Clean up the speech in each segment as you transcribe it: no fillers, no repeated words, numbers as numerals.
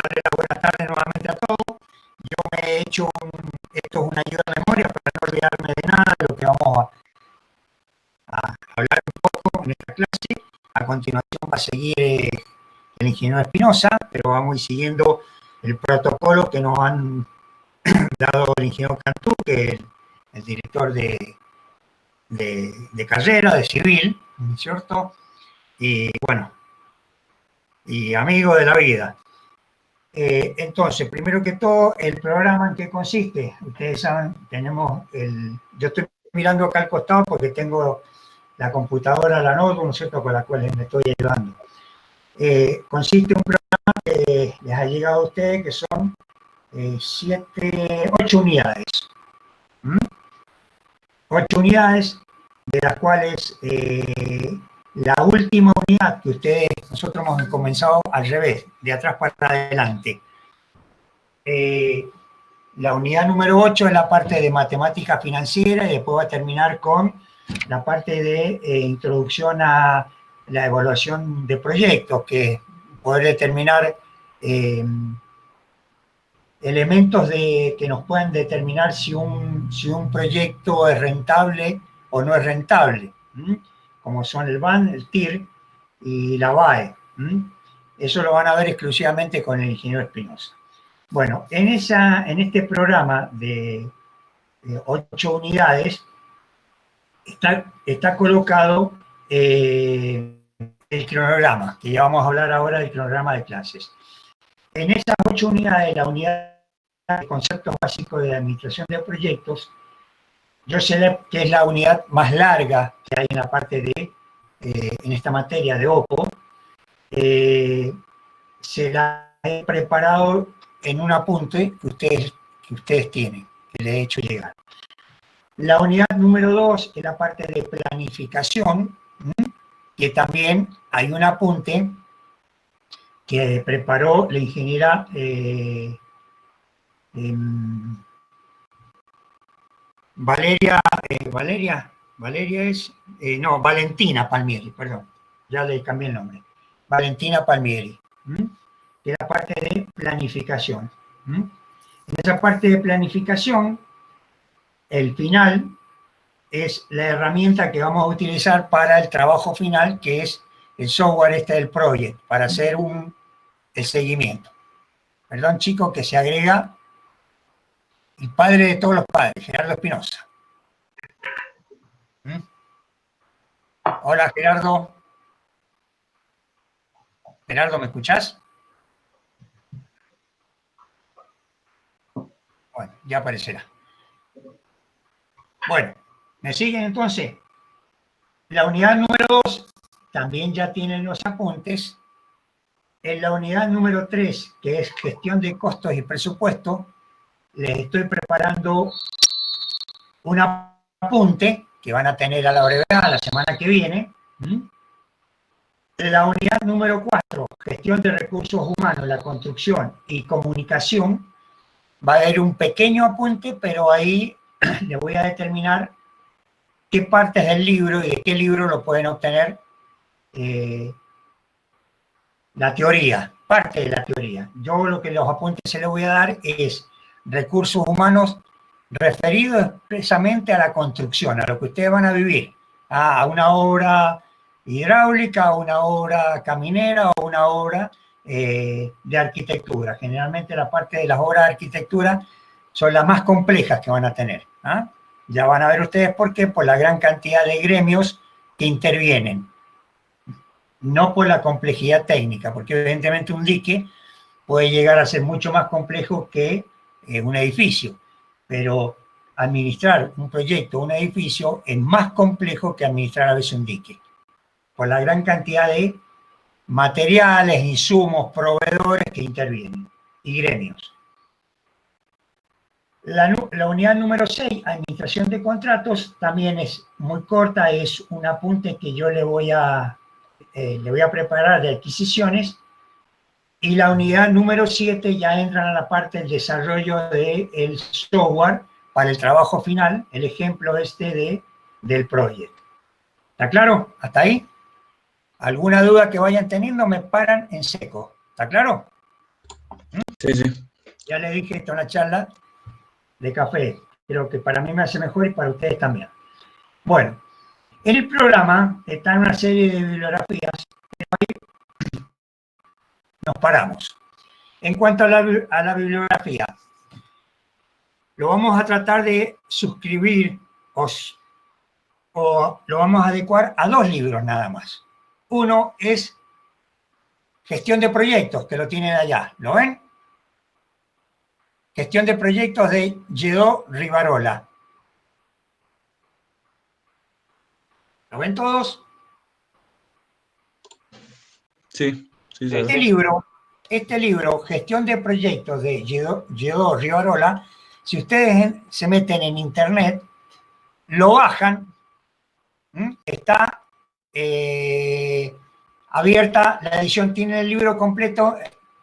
darle la buena tarde nuevamente a todos. Yo me he hecho, esto es una ayuda de memoria para no olvidarme de nada de lo que vamos a hablar un poco en esta clase. A continuación va a seguir el ingeniero Espinosa, pero vamos a ir siguiendo el protocolo que nos han dado el ingeniero Cantú, que es el director de carrera, de civil, ¿no es cierto? Y bueno, y amigo de la vida. Entonces, primero que todo, ¿el programa en qué consiste? Ustedes saben, yo estoy mirando acá al costado porque tengo la computadora, la notebook, ¿no es cierto?, con la cual me estoy ayudando. Consiste en un programa que les ha llegado a ustedes, que son 8 unidades. 8 unidades, de las cuales la última unidad que nosotros hemos comenzado al revés, de atrás para adelante. La unidad número 8 es la parte de matemática financiera y después va a terminar con la parte de introducción a la evaluación de proyectos, que es poder determinar elementos que nos pueden determinar si un proyecto es rentable o no es rentable, como son el BAN, el TIR y la BAE. Eso lo van a ver exclusivamente con el ingeniero Espinosa. Bueno, en este programa de 8 unidades está colocado el cronograma, que ya vamos a hablar ahora del cronograma de clases. En esas 8 unidades, la unidad de conceptos básicos de administración de proyectos, yo sé que es la unidad más larga que hay en la parte en esta materia de OPO, se la he preparado en un apunte que ustedes tienen, que les he hecho llegar. La unidad número 2 es la parte de planificación, que también hay un apunte que preparó la ingeniera Valentina Palmieri, perdón, ya le cambié el nombre. Valentina Palmieri, que es la parte de planificación. En esa parte de planificación, el final es la herramienta que vamos a utilizar para el trabajo final, que es el software del project, para hacer el seguimiento. Perdón, chicos, que se agrega el padre de todos los padres, Gerardo Espinosa. Hola, Gerardo. Gerardo, ¿me escuchás? Bueno, ya aparecerá. Bueno, ¿me siguen entonces? La unidad número 2 también ya tienen los apuntes. En la unidad número 3, que es gestión de costos y presupuesto, les estoy preparando un apunte que van a tener a la brevedad la semana que viene. En la unidad número 4, gestión de recursos humanos, la construcción y comunicación, va a haber un pequeño apunte, pero ahí le voy a determinar qué partes del libro y de qué libro lo pueden obtener la teoría, parte de la teoría. Yo lo que los apuntes se les voy a dar es recursos humanos referidos expresamente a la construcción, a lo que ustedes van a vivir, a una obra hidráulica, a una obra caminera o una obra de arquitectura. Generalmente la parte de las obras de arquitectura son las más complejas que van a tener. Ya van a ver ustedes por qué, por la gran cantidad de gremios que intervienen. No por la complejidad técnica, porque evidentemente un dique puede llegar a ser mucho más complejo que un edificio, pero administrar un proyecto, un edificio, es más complejo que administrar a veces un dique, por la gran cantidad de materiales, insumos, proveedores que intervienen y gremios. La unidad número 6, administración de contratos, también es muy corta, es un apunte que yo le voy a preparar de adquisiciones. Y la unidad número 7 ya entran a la parte del desarrollo del software para el trabajo final, el ejemplo del proyecto. ¿Está claro? ¿Hasta ahí? ¿Alguna duda que vayan teniendo? Me paran en seco. ¿Está claro? Sí, sí. Ya le dije, esto es una charla de café. Creo que para mí me hace mejor y para ustedes también. Bueno, en el programa están una serie de bibliografías. Nos paramos. En cuanto a la bibliografía, lo vamos a tratar de suscribir o lo vamos a adecuar a 2 libros nada más. Uno es Gestión de Proyectos, que lo tienen allá. ¿Lo ven? Gestión de Proyectos de Lledó Rivarola. ¿Lo ven todos? Sí, sí, Este libro, Gestión de Proyectos de Lledó Rivarola, si ustedes se meten en internet, lo bajan, está abierta, la edición tiene el libro completo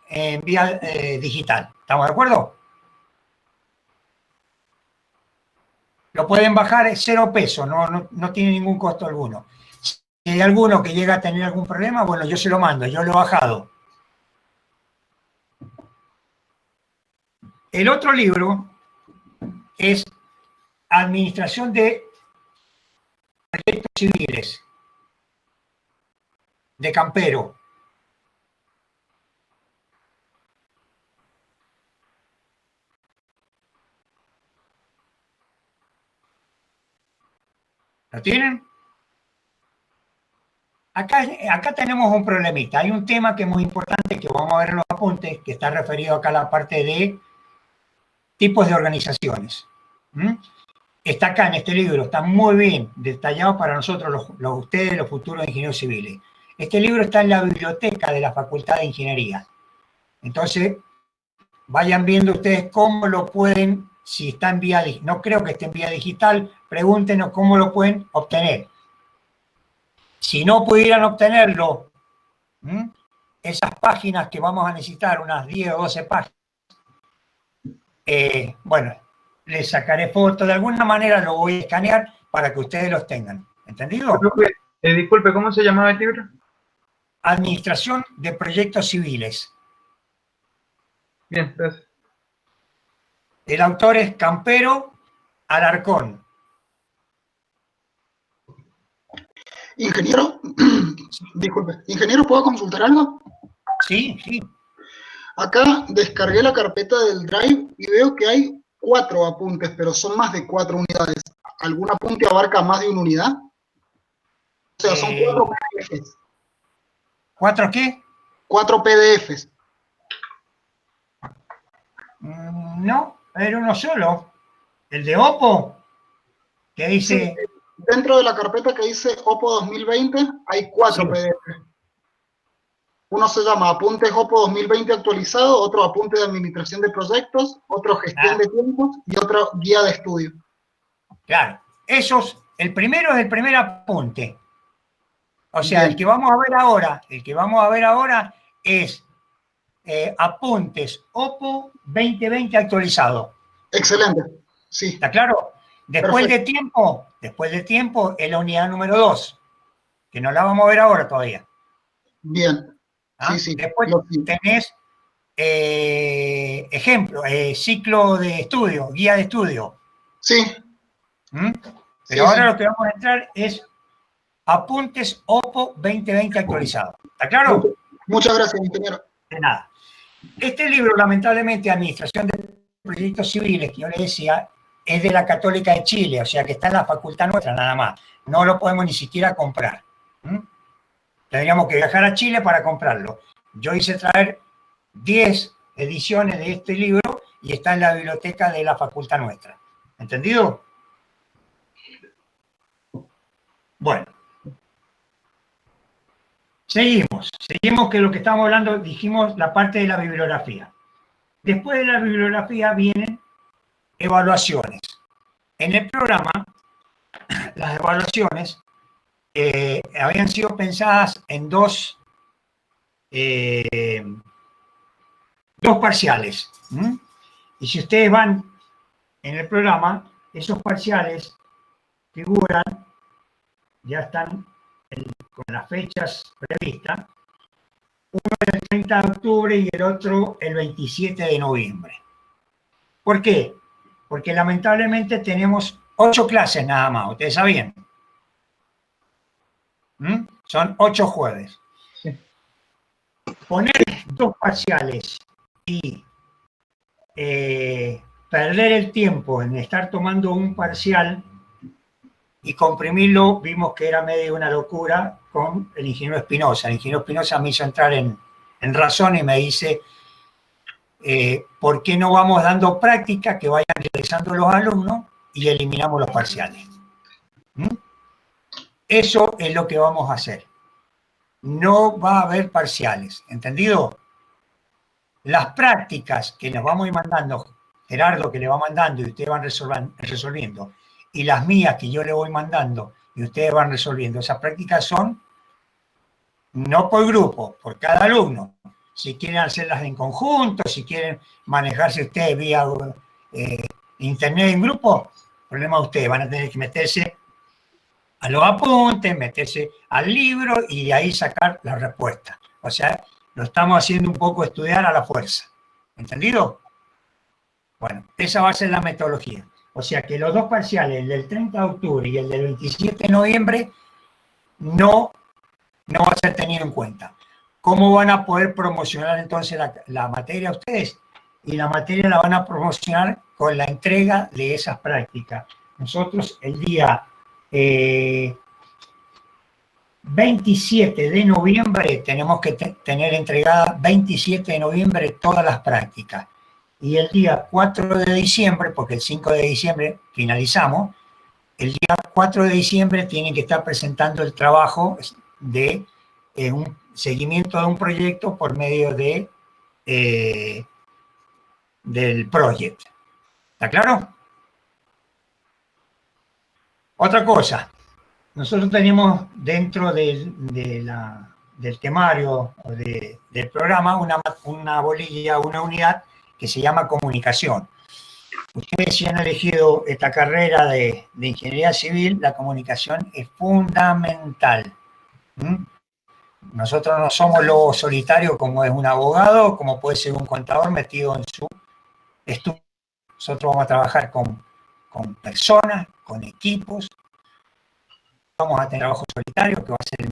en vía digital. ¿Estamos de acuerdo? Lo pueden bajar, es 0 pesos, no tiene ningún costo alguno. Si hay alguno que llega a tener algún problema, bueno, yo se lo mando, yo lo he bajado. El otro libro es Administración de Proyectos Civiles, de Campero. ¿Lo tienen? Acá tenemos un problemita. Hay un tema que es muy importante, que vamos a ver en los apuntes, que está referido acá a la parte de tipos de organizaciones. Está acá en este libro, está muy bien detallado para nosotros, ustedes, los futuros ingenieros civiles. Este libro está en la biblioteca de la Facultad de Ingeniería. Entonces, vayan viendo ustedes cómo lo pueden, si está en vía digital, no creo que esté en vía digital, pregúntenos cómo lo pueden obtener. Si no pudieran obtenerlo, esas páginas que vamos a necesitar, unas 10 o 12 páginas, bueno, les sacaré fotos, de alguna manera lo voy a escanear para que ustedes los tengan. ¿Entendido? Disculpe, ¿cómo se llamaba el libro? Administración de Proyectos Civiles. Bien, gracias. El autor es Campero Alarcón. Ingeniero, disculpe, ingeniero, ¿puedo consultar algo? Sí, sí. Acá descargué la carpeta del Drive y veo que hay 4 apuntes, pero son más de 4 unidades. ¿Algún apunte abarca más de una unidad? O sea, son 4 PDFs. ¿4 qué? 4 PDFs. No, era uno solo. El de Oppo, que dice... Sí, dentro de la carpeta que dice Oppo 2020 hay 4 Sí. PDFs. Uno se llama Apuntes Oppo 2020 actualizado, otro Apunte de Administración de Proyectos, otro Gestión de Tiempos y otro Guía de Estudio. Claro, el primero es el primer apunte. O sea, Bien. el que vamos a ver ahora es Apuntes Oppo 2020 actualizado. Excelente, sí. ¿Está claro? Después de tiempo es la unidad número 2, que no la vamos a ver ahora todavía. Bien. ¿Ah? Sí, sí. Después tenés ejemplo, ciclo de estudio, guía de estudio. Sí. Pero ahora lo que vamos a entrar es Apuntes Oppo 2020 actualizado. ¿Está claro? Muchas gracias, ingeniero. De nada. Este libro, lamentablemente, Administración de Proyectos Civiles, que yo le decía, es de la Católica de Chile, o sea que está en la facultad nuestra nada más. No lo podemos ni siquiera comprar. Tendríamos que viajar a Chile para comprarlo. Yo hice traer 10 ediciones de este libro y está en la biblioteca de la facultad nuestra. ¿Entendido? Bueno. Seguimos que lo que estamos hablando, dijimos la parte de la bibliografía. Después de la bibliografía vienen evaluaciones. En el programa, las evaluaciones habían sido pensadas en dos parciales. Y si ustedes van en el programa, esos parciales figuran, ya están con las fechas previstas. el 30 de octubre y el otro el 27 de noviembre. ¿Por qué? Porque lamentablemente tenemos 8 clases nada más, ¿ustedes sabían? Son 8 jueves. Sí. Poner 2 parciales y perder el tiempo en estar tomando un parcial y comprimirlo, vimos que era medio una locura con el ingeniero Espinosa. El ingeniero Espinosa me hizo entrar en razón y me dice, ¿por qué no vamos dando práctica que vayan realizando los alumnos y eliminamos los parciales? Eso es lo que vamos a hacer. No va a haber parciales, ¿entendido? Las prácticas que nos vamos a ir mandando, Gerardo que le va mandando y ustedes van resolviendo, y las mías que yo le voy mandando y ustedes van resolviendo, esas prácticas son no por grupo, por cada alumno. Si quieren hacerlas en conjunto, si quieren manejarse ustedes vía internet en grupo, problema de ustedes, van a tener que meterse a los apuntes, meterse al libro y de ahí sacar la respuesta. O sea, lo estamos haciendo un poco estudiar a la fuerza. ¿Entendido? Bueno, esa va a ser la metodología. O sea que los 2 parciales, el del 30 de octubre y el del 27 de noviembre, no va a ser tenido en cuenta. ¿Cómo van a poder promocionar entonces la materia ustedes? Y la materia la van a promocionar con la entrega de esas prácticas. Nosotros el día 27 de noviembre tenemos que tener entregadas 27 de noviembre todas las prácticas. Y el día 4 de diciembre, porque el 5 de diciembre finalizamos, el día 4 de diciembre tienen que estar presentando el trabajo de un seguimiento de un proyecto por medio de del proyecto. ¿Está claro? Otra cosa, nosotros tenemos dentro del temario o del programa una bolilla, una unidad que se llama comunicación. Ustedes si han elegido esta carrera de ingeniería civil, la comunicación es fundamental. Nosotros no somos lobos solitarios como es un abogado, como puede ser un contador metido en su estudio. Nosotros vamos a trabajar con personas, con equipos. Vamos a tener trabajo solitario, que va a ser el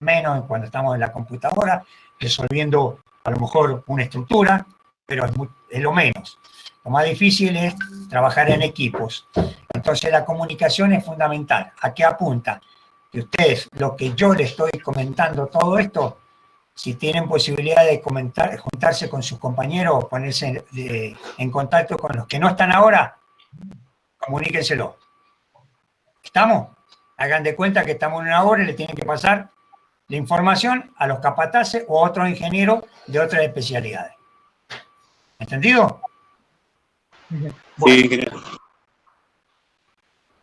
menos cuando estamos en la computadora, resolviendo a lo mejor una estructura, pero es lo menos. Lo más difícil es trabajar en equipos. Entonces la comunicación es fundamental. ¿A qué apunta? Que ustedes, lo que yo les estoy comentando, todo esto, si tienen posibilidad de juntarse con sus compañeros, ponerse en contacto con los que no están ahora, comuníquenselo. ¿Estamos? Hagan de cuenta que estamos en una hora y le tienen que pasar la información a los capataces o a otros ingenieros de otras especialidades. ¿Entendido? Sí, Bueno,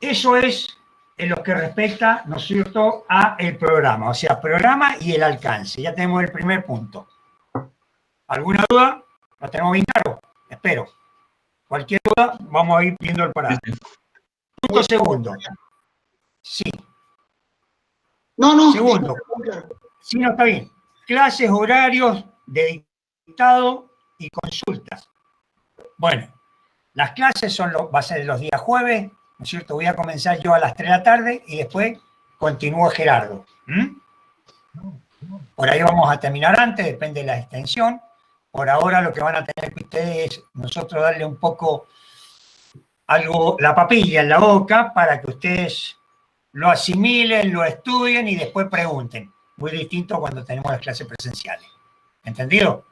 eso es en lo que respecta, ¿no es cierto?, a el programa, o sea, programa y el alcance. Ya tenemos el primer punto. ¿Alguna duda? ¿Lo tenemos bien claro? Espero. Cualquier duda, vamos a ir viendo el parámetro. Punto segundo. Sí. No. Segundo. Sí, no, está bien. Clases, horarios de dictado y consultas. Bueno, las clases va a ser los días jueves, ¿no es cierto? Voy a comenzar yo a las 3 de la tarde y después continúa Gerardo. Por ahí vamos a terminar antes, depende de la extensión. Por ahora lo que van a tener que ustedes es nosotros darle un poco algo, la papilla en la boca para que ustedes lo asimilen, lo estudien y después pregunten. Muy distinto cuando tenemos las clases presenciales. ¿Entendido?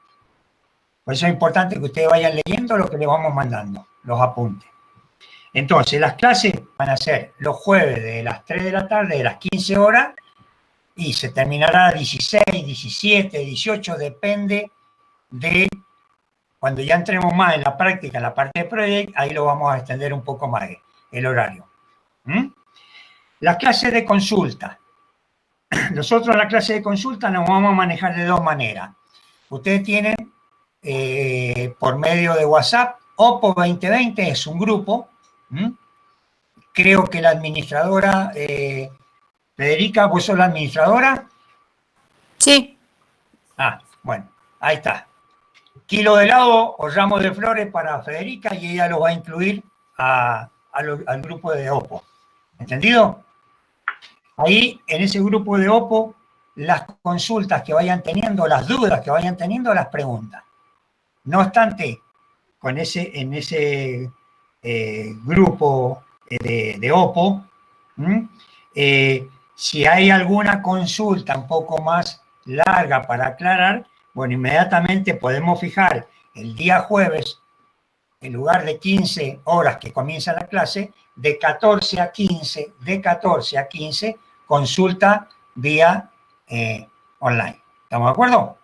Por eso es importante que ustedes vayan leyendo lo que les vamos mandando, los apuntes. Entonces, las clases van a ser los jueves de las 3 de la tarde, de las 15 horas, y se terminará a 16, 17, 18, depende de cuando ya entremos más en la práctica, en la parte de proyecto, ahí lo vamos a extender un poco más el horario. Las clases de consulta. Nosotros en la clase de consulta nos vamos a manejar de 2 maneras. Ustedes tienen por medio de WhatsApp, OPO 2020 es un grupo. Creo que la administradora, Federica, ¿vos sos la administradora? Sí. Ah, bueno, ahí está. Kilo de helado o ramo de flores para Federica y ella lo va a incluir al grupo de OPO. ¿Entendido? Ahí, en ese grupo de OPO, las consultas que vayan teniendo, las dudas que vayan teniendo, las preguntas. No obstante, en ese grupo de OPO, si hay alguna consulta un poco más larga para aclarar, bueno, inmediatamente podemos fijar el día jueves, en lugar de 15 horas que comienza la clase, de 14 a 15, consulta vía online. ¿Estamos de acuerdo?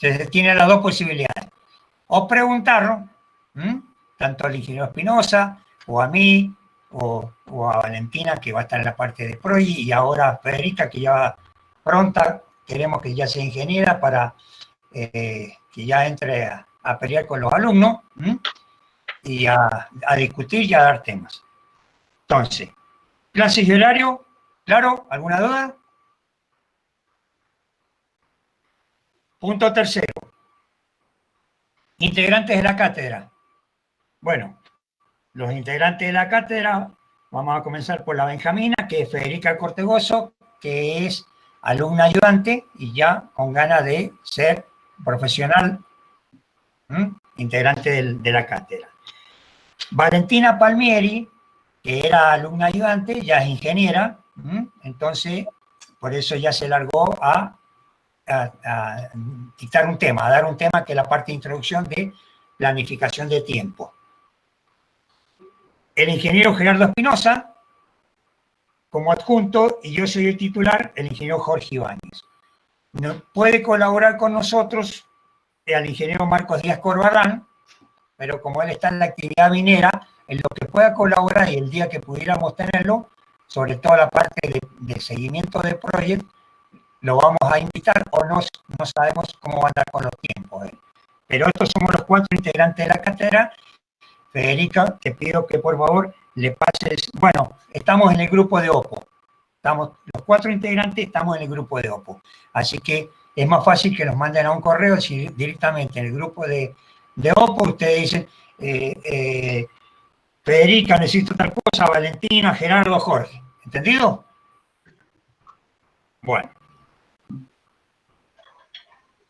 Entonces tiene las dos posibilidades. O preguntarlo, tanto al ingeniero Espinosa, o a mí, o a Valentina, que va a estar en la parte de PROI, y ahora a Federica, que ya pronta, queremos que ya sea ingeniera para que ya entre a pelear con los alumnos y a discutir y a dar temas. Entonces, clases y horario, ¿claro? ¿Alguna duda? Punto tercero. Integrantes de la cátedra. Bueno, los integrantes de la cátedra, vamos a comenzar por la Benjamina, que es Federica Cortegoso, que es alumna ayudante y ya con ganas de ser profesional, integrante de la cátedra. Valentina Palmieri, que era alumna ayudante, ya es ingeniera, entonces por eso ya se largó a dictar un tema, a dar un tema que es la parte de introducción de planificación de tiempo. El ingeniero Gerardo Espinosa, como adjunto, y yo soy el titular, el ingeniero Jorge Ibáñez. Puede colaborar con nosotros el ingeniero Marcos Díaz Corbarán, pero como él está en la actividad minera, en lo que pueda colaborar y el día que pudiéramos tenerlo, sobre todo la parte de seguimiento de proyecto, lo vamos a invitar o no sabemos cómo va a andar con los tiempos. Pero estos somos los 4 integrantes de la cátedra. Federica, te pido que por favor le pases, bueno, estamos en el grupo de OPO, los 4 integrantes estamos en el grupo de OPO, así que es más fácil que nos manden a un correo si directamente en el grupo de OPO ustedes dicen, Federica, necesito tal cosa, Valentina, Gerardo, Jorge, ¿entendido? Bueno.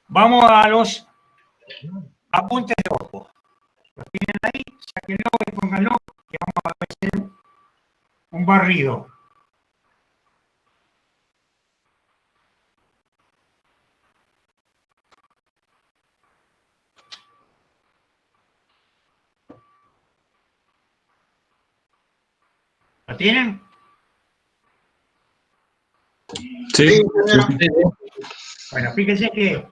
Vamos a los apuntes de OPO. Los tienen ahí, sáquenlo y pónganlo, que vamos a hacer un barrido. ¿Lo tienen? Sí. Bueno, fíjense que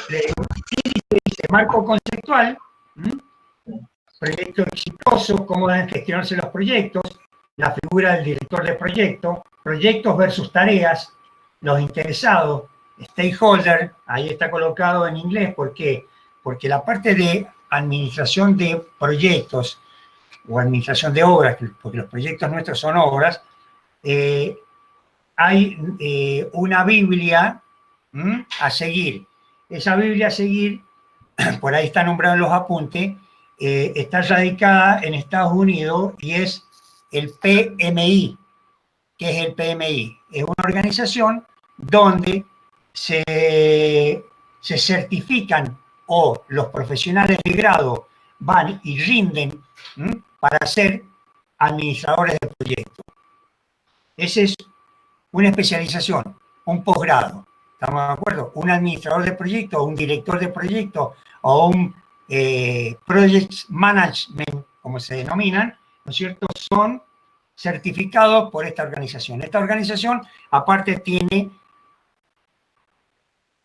dice marco conceptual, proyecto exitoso, cómo deben gestionarse los proyectos, la figura del director de proyecto, proyectos versus tareas, los interesados, stakeholder, ahí está colocado en inglés, ¿por qué? Porque la parte de administración de proyectos o administración de obras, porque los proyectos nuestros son obras, hay una Biblia a seguir. Esa Biblia a seguir, por ahí está nombrado en los apuntes, está radicada en Estados Unidos y es el PMI. ¿Qué es el PMI? Es una organización donde se certifican o los profesionales de grado van y rinden para ser administradores de proyectos. Esa es una especialización, un posgrado. ¿Estamos de acuerdo? Un administrador de proyecto, un director de proyecto o un project management, como se denominan, ¿no es cierto?, son certificados por esta organización. Esta organización, aparte, tiene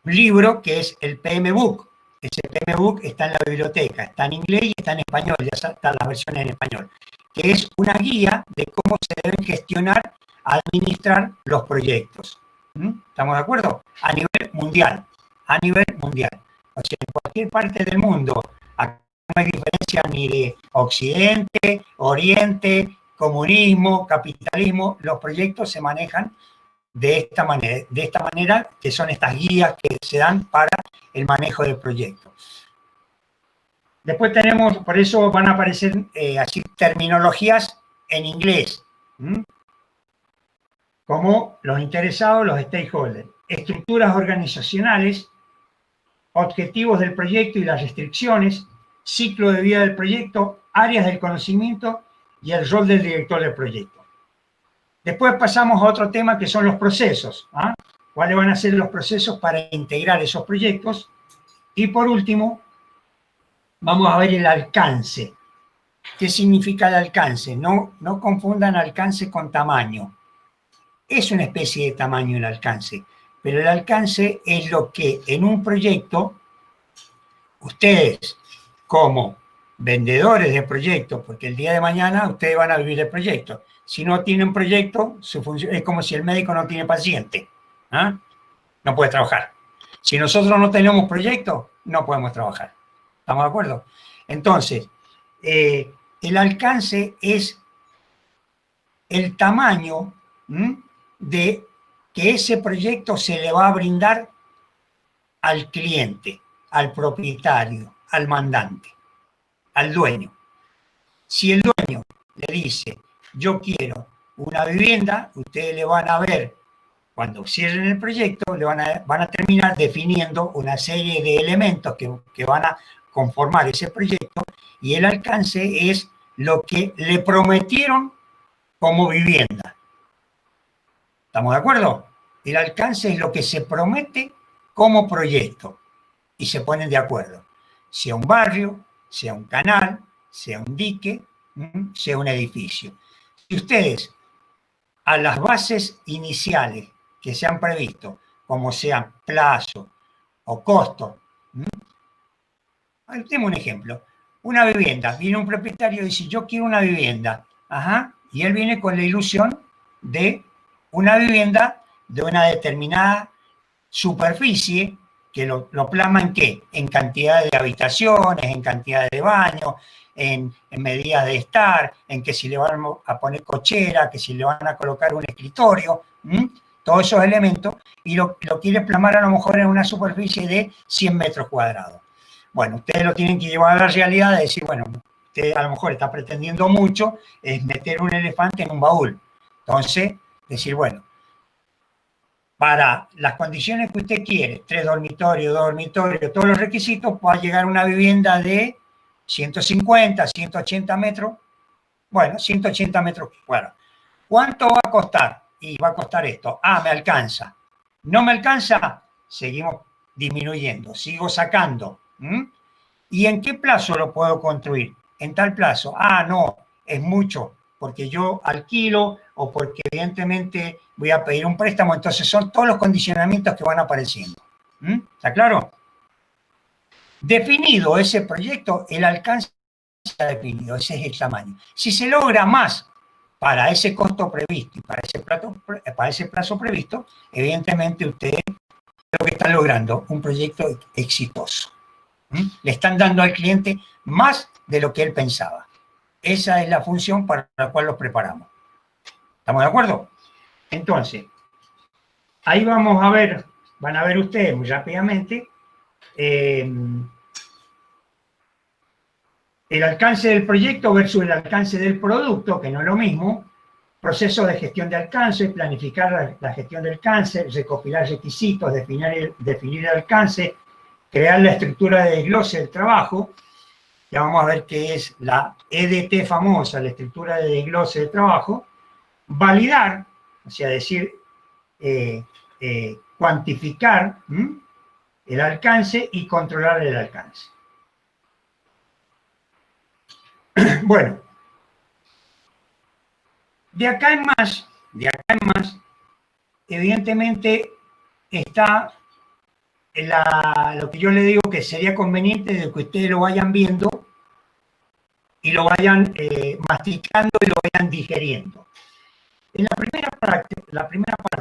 un libro que es el PM Book. Ese PM Book está en la biblioteca, está en inglés y está en español, ya están las versiones en español, que es una guía de cómo se deben gestionar, administrar los proyectos. ¿Estamos de acuerdo? A nivel mundial. A nivel mundial. O sea, en cualquier parte del mundo, acá no hay diferencia ni de Occidente, Oriente, comunismo, capitalismo, los proyectos se manejan de esta manera, que son estas guías que se dan para el manejo del proyecto. Después tenemos, por eso van a aparecer así terminologías en inglés, como los interesados, los stakeholders, estructuras organizacionales, objetivos del proyecto y las restricciones, ciclo de vida del proyecto, áreas del conocimiento y el rol del director del proyecto. Después pasamos a otro tema que son los procesos. ¿Cuáles van a ser los procesos para integrar esos proyectos? Y por último, vamos a ver el alcance. ¿Qué significa el alcance? No confundan alcance con tamaño. Es una especie de tamaño el alcance, pero el alcance es lo que en un proyecto ustedes, como vendedores de proyectos, porque el día de mañana ustedes van a vivir el proyecto. Si no tienen proyecto, es como si el médico no tiene paciente. No puede trabajar. Si nosotros no tenemos proyecto, no podemos trabajar. ¿Estamos de acuerdo? Entonces, el alcance es el tamaño de que ese proyecto se le va a brindar al cliente, al propietario, al mandante, al dueño. Si el dueño le dice, yo quiero una vivienda, ustedes le van a ver, cuando cierren el proyecto, le van a terminar definiendo una serie de elementos que van a conformar ese proyecto, y el alcance es lo que le prometieron como vivienda. ¿Estamos de acuerdo? El alcance es lo que se promete como proyecto, y se ponen de acuerdo. Sea un barrio, sea un canal, sea un dique, sea un edificio. Si ustedes a las bases iniciales que se han previsto, como sean plazo o costo, demos un ejemplo. Una vivienda, viene un propietario y dice, yo quiero una vivienda. Y él viene con la ilusión de una vivienda de una determinada superficie, que lo plasma en qué, en cantidad de habitaciones, en cantidad de baños, en medidas de estar, en que si le van a poner cochera, que si le van a colocar un escritorio, todos esos elementos, y lo quiere plasmar a lo mejor en una superficie de 100 metros cuadrados. Bueno, ustedes lo tienen que llevar a la realidad de decir, bueno, usted a lo mejor está pretendiendo mucho, es meter un elefante en un baúl. Entonces, decir, bueno, para las condiciones que usted quiere, 3 dormitorios, 2 dormitorios, todos los requisitos, pueda llegar a una vivienda de 150, 180 metros. Bueno, 180 metros cuadrados. ¿Cuánto va a costar? Y va a costar esto. Me alcanza. ¿No me alcanza? Seguimos disminuyendo. Sigo sacando. ¿Y en qué plazo lo puedo construir? En tal plazo. No, es mucho, porque yo alquilo o porque evidentemente voy a pedir un préstamo. Entonces son todos los condicionamientos que van apareciendo. ¿Está claro? Definido ese proyecto, el alcance está definido, ese es el tamaño. Si se logra más para ese costo previsto y para ese plazo previsto, evidentemente ustedes lo que están logrando, un proyecto exitoso. Le están dando al cliente más de lo que él pensaba. Esa es la función para la cual los preparamos. ¿Estamos de acuerdo? Entonces, ahí vamos a ver, van a ver ustedes muy rápidamente, el alcance del proyecto versus el alcance del producto, que no es lo mismo, proceso de gestión de alcance, planificar la gestión del alcance, recopilar requisitos, definir el alcance, crear la estructura de desglose del trabajo. Ya vamos a ver qué es la EDT famosa, la estructura de desglose del trabajo. Validar, o sea, decir, cuantificar el alcance y controlar el alcance. Bueno, de acá en más, evidentemente está lo que yo le digo que sería conveniente de que ustedes lo vayan viendo y lo vayan masticando y lo vayan digeriendo. En la primera parte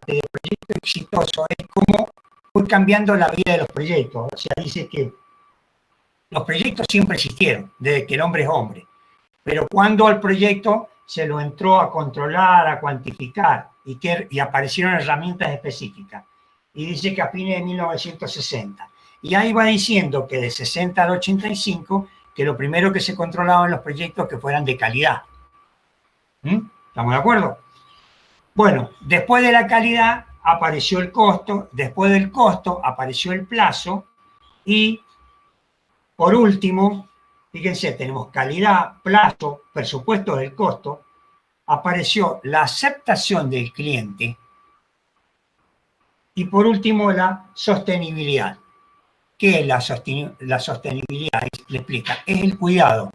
del proyecto exitoso es cómo fue cambiando la vida de los proyectos. O sea, dice que los proyectos siempre existieron, desde que el hombre es hombre. Pero cuando al proyecto se lo entró a controlar, a cuantificar, y aparecieron herramientas específicas. Y dice que a fines de 1960. Y ahí va diciendo que de 60 al 85, que lo primero que se controlaba en los proyectos que fueran de calidad. ¿Estamos de acuerdo? Bueno, después de la calidad apareció el costo, después del costo apareció el plazo y por último, fíjense, tenemos calidad, plazo, presupuesto del costo, apareció la aceptación del cliente y por último la sostenibilidad. ¿Qué es la sostenibilidad? Le explica, es el cuidado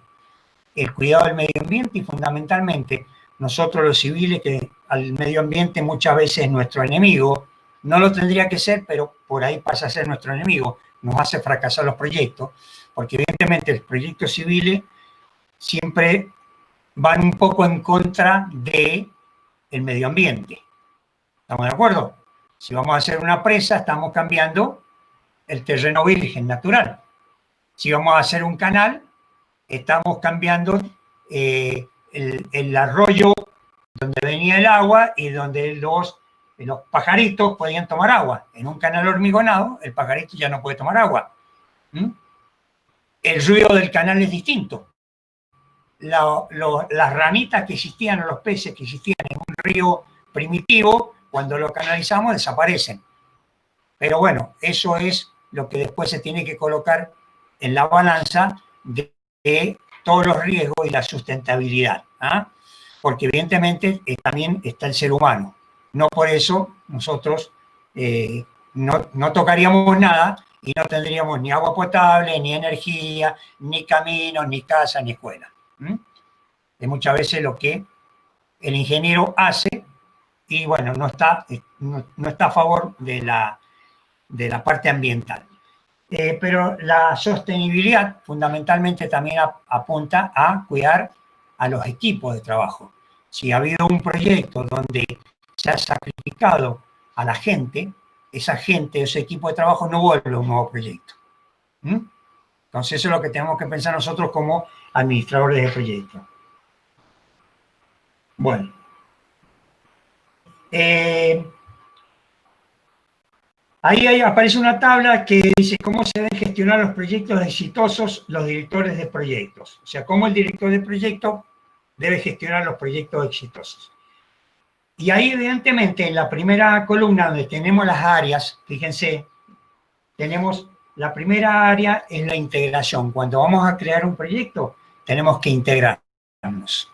del medio ambiente y fundamentalmente nosotros los civiles, que al medio ambiente muchas veces es nuestro enemigo, no lo tendría que ser, pero por ahí pasa a ser nuestro enemigo, nos hace fracasar los proyectos, porque evidentemente los proyectos civiles siempre van un poco en contra del medio ambiente. ¿Estamos de acuerdo? Si vamos a hacer una presa, estamos cambiando el terreno virgen natural. Si vamos a hacer un canal, estamos cambiando el arroyo donde venía el agua y donde los pajaritos podían tomar agua. En un canal hormigonado, el pajarito ya no puede tomar agua. El ruido del canal es distinto. Las ranitas que existían, o los peces que existían en un río primitivo, cuando lo canalizamos, desaparecen. Pero bueno, eso es lo que después se tiene que colocar en la balanza de todos los riesgos y la sustentabilidad. Porque evidentemente también está el ser humano. No por eso nosotros no tocaríamos nada y no tendríamos ni agua potable, ni energía, ni caminos, ni casa, ni escuela. Es muchas veces lo que el ingeniero hace y bueno, no está a favor de la parte ambiental. Pero la sostenibilidad fundamentalmente también apunta a cuidar a los equipos de trabajo. Si ha habido un proyecto donde se ha sacrificado a la gente, esa gente, ese equipo de trabajo no vuelve a un nuevo proyecto. Entonces eso es lo que tenemos que pensar nosotros como administradores de proyectos. Bueno. Ahí aparece una tabla que dice cómo se deben gestionar los proyectos exitosos los directores de proyectos. O sea, cómo el director de proyecto debe gestionar los proyectos exitosos. Y ahí, evidentemente, en la primera columna donde tenemos las áreas, fíjense, tenemos la primera área es la integración. Cuando vamos a crear un proyecto, tenemos que integrarnos.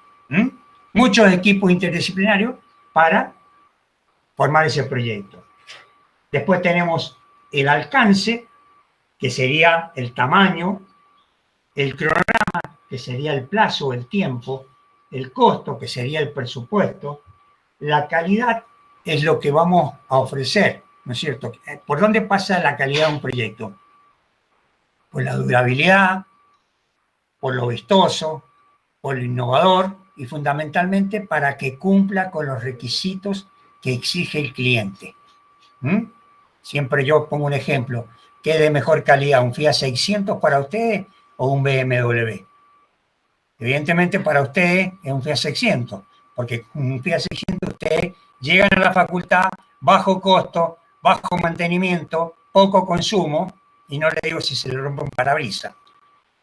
Muchos equipos interdisciplinarios para formar ese proyecto. Después tenemos el alcance, que sería el tamaño, el cronograma, que sería el plazo, el tiempo, el costo, que sería el presupuesto, la calidad es lo que vamos a ofrecer, ¿no es cierto? ¿Por dónde pasa la calidad de un proyecto? Por la durabilidad, por lo vistoso, por lo innovador y fundamentalmente para que cumpla con los requisitos que exige el cliente. Siempre yo pongo un ejemplo. ¿Qué es de mejor calidad? ¿Un Fiat 600 para ustedes o un BMW? Evidentemente para ustedes es un Fiat 600, porque un Fiat 600 ustedes llegan a la facultad, bajo costo, bajo mantenimiento, poco consumo, y no le digo si se le rompe un parabrisas.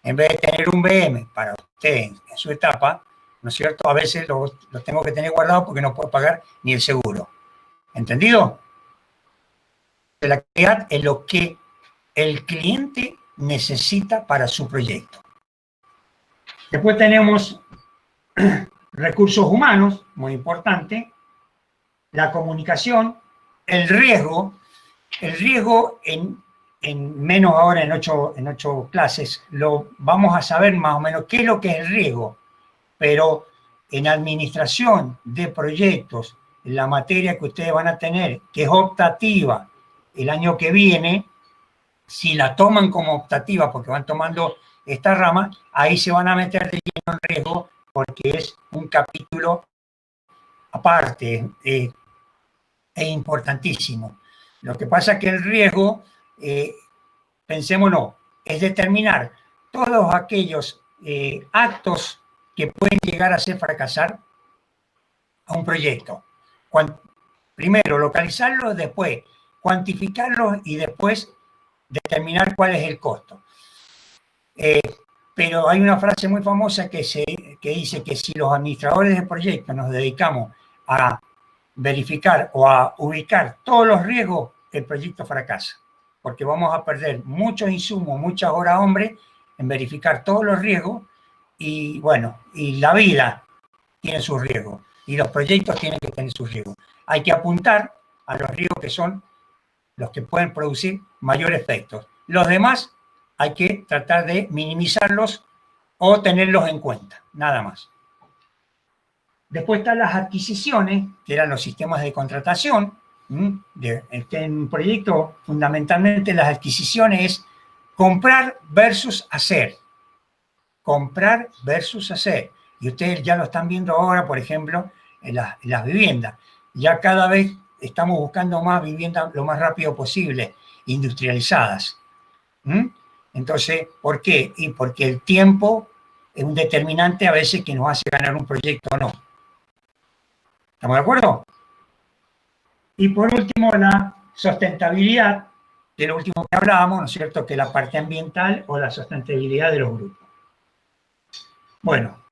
En vez de tener un BM para ustedes en su etapa, ¿no es cierto? A veces los tengo que tener guardados porque no puedo pagar ni el seguro. ¿Entendido? La calidad es lo que el cliente necesita para su proyecto. Después tenemos recursos humanos, muy importante, la comunicación, el riesgo en menos ahora en 8 clases, lo vamos a saber más o menos qué es lo que es el riesgo, pero en administración de proyectos, en la materia que ustedes van a tener, que es optativa, el año que viene, si la toman como optativa, porque van tomando esta rama, ahí se van a meter de lleno en riesgo, porque es un capítulo aparte, es importantísimo. Lo que pasa es que el riesgo, pensémonos, es determinar todos aquellos actos que pueden llegar a hacer fracasar a un proyecto. primero localizarlos, después cuantificarlos y después determinar cuál es el costo. Pero hay una frase muy famosa que dice que si los administradores de proyectos nos dedicamos a verificar o a ubicar todos los riesgos, el proyecto fracasa, porque vamos a perder muchos insumos, muchas horas hombre en verificar todos los riesgos y bueno, y la vida tiene sus riesgos y los proyectos tienen que tener sus riesgos. Hay que apuntar a los riesgos que son los que pueden producir mayor efecto. Los demás hay que tratar de minimizarlos o tenerlos en cuenta, nada más. Después están las adquisiciones, que eran los sistemas de contratación. En un proyecto, fundamentalmente las adquisiciones es comprar versus hacer. Comprar versus hacer. Y ustedes ya lo están viendo ahora, por ejemplo, en las viviendas. Ya cada vez estamos buscando más viviendas lo más rápido posible, industrializadas. Entonces, ¿por qué? Y porque el tiempo es un determinante a veces que nos hace ganar un proyecto o no. ¿Estamos de acuerdo? Y por último, la sustentabilidad, de lo último que hablábamos, ¿no es cierto?, que la parte ambiental o la sustentabilidad de los grupos. Bueno,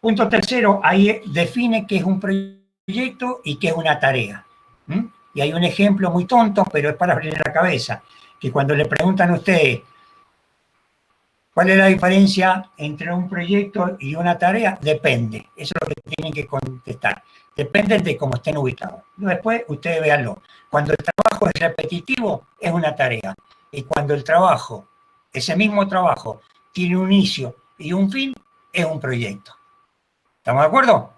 punto tercero, ahí define qué es un proyecto y qué es una tarea. Y hay un ejemplo muy tonto, pero es para abrir la cabeza, que cuando le preguntan a ustedes cuál es la diferencia entre un proyecto y una tarea, depende. Eso es lo que tienen que contestar. Depende de cómo estén ubicados. Después ustedes véanlo. Cuando el trabajo es repetitivo, es una tarea. Y cuando el trabajo, ese mismo trabajo, tiene un inicio y un fin, es un proyecto. ¿Estamos de acuerdo?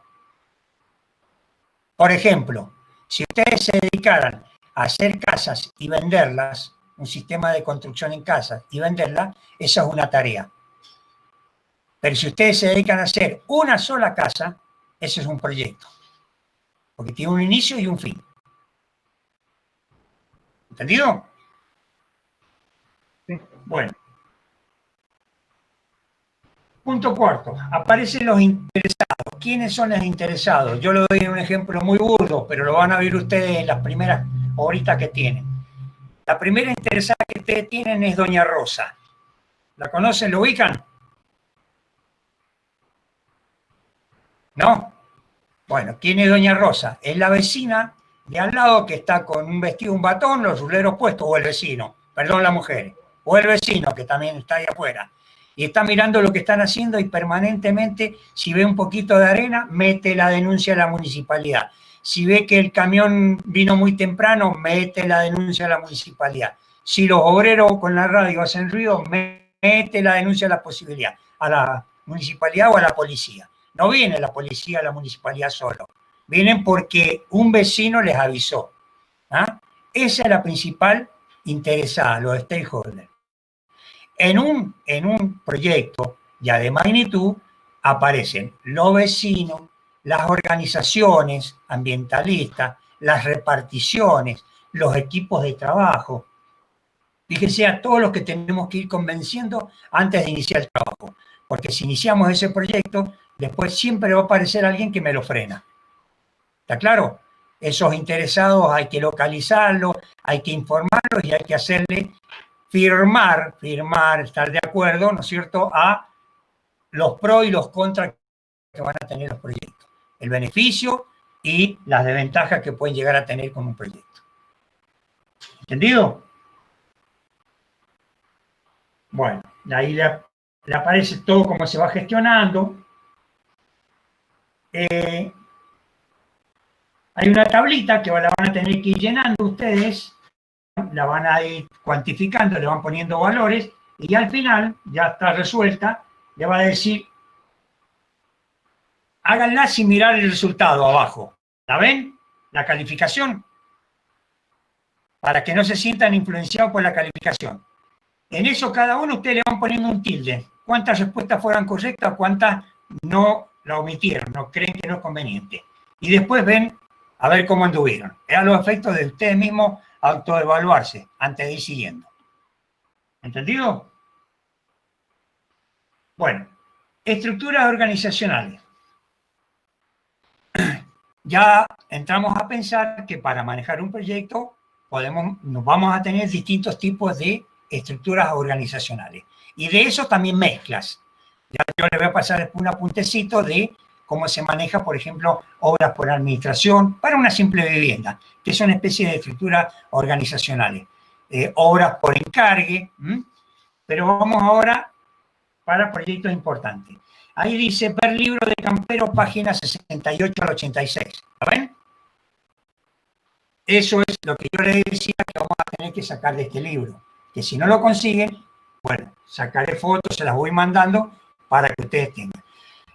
Por ejemplo, si ustedes se dedicaran a hacer casas y venderlas, un sistema de construcción en casas y venderlas, esa es una tarea. Pero si ustedes se dedican a hacer una sola casa, eso es un proyecto. Porque tiene un inicio y un fin. ¿Entendido? Sí. Bueno. Punto cuarto. Aparecen los interesados. ¿Quiénes son los interesados? Yo le doy un ejemplo muy burdo, pero lo van a ver ustedes en las primeras horitas que tienen. La primera interesada que ustedes tienen es Doña Rosa. ¿La conocen? ¿Lo ubican? ¿No? Bueno, ¿quién es Doña Rosa? Es la vecina de al lado que está con un vestido, un batón, los ruleros puestos, o el vecino, perdón, la mujer, o el vecino que también está ahí afuera. Y está mirando lo que están haciendo y permanentemente, si ve un poquito de arena, mete la denuncia a la municipalidad. Si ve que el camión vino muy temprano, mete la denuncia a la municipalidad. Si los obreros con la radio hacen ruido, mete la denuncia a la municipalidad o a la policía. No viene la policía a la municipalidad solo. Vienen porque un vecino les avisó. Esa es la principal interesada, los stakeholders. En un proyecto ya de magnitud aparecen los vecinos, las organizaciones ambientalistas, las reparticiones, los equipos de trabajo. Fíjense a todos los que tenemos que ir convenciendo antes de iniciar el trabajo. Porque si iniciamos ese proyecto, después siempre va a aparecer alguien que me lo frena. ¿Está claro? Esos interesados hay que localizarlos, hay que informarlos y hay que hacerle firmar, estar de acuerdo, ¿no es cierto?, a los pros y los contras que van a tener los proyectos. El beneficio y las desventajas que pueden llegar a tener con un proyecto. ¿Entendido? Bueno, ahí le aparece todo cómo se va gestionando. Hay una tablita que la van a tener que ir llenando ustedes, la van a ir cuantificando, le van poniendo valores y al final, ya está resuelta, le va a decir, háganla sin mirar el resultado abajo. ¿La ven? La calificación. Para que no se sientan influenciados por la calificación. En eso cada uno ustedes le van poniendo un tilde. ¿Cuántas respuestas fueron correctas? ¿Cuántas no la omitieron? No creen que no es conveniente. Y después ven a ver cómo anduvieron. Es a los efectos de ustedes mismos autoevaluarse antes de ir siguiendo. ¿Entendido? Bueno, estructuras organizacionales. ya entramos a pensar que para manejar un proyecto nos vamos a tener distintos tipos de estructuras organizacionales. Y de eso también mezclas. Ya yo le voy a pasar un apuntecito de cómo se maneja, por ejemplo, obras por administración para una simple vivienda, que son una especie de estructuras organizacionales. Obras por encargue, pero vamos ahora para proyectos importantes. Ahí dice, ver libro de Campero, páginas 68 al 86. ¿Lo ven? Eso es lo que yo les decía que vamos a tener que sacar de este libro. Que si no lo consiguen, bueno, sacaré fotos, se las voy mandando para que ustedes tengan.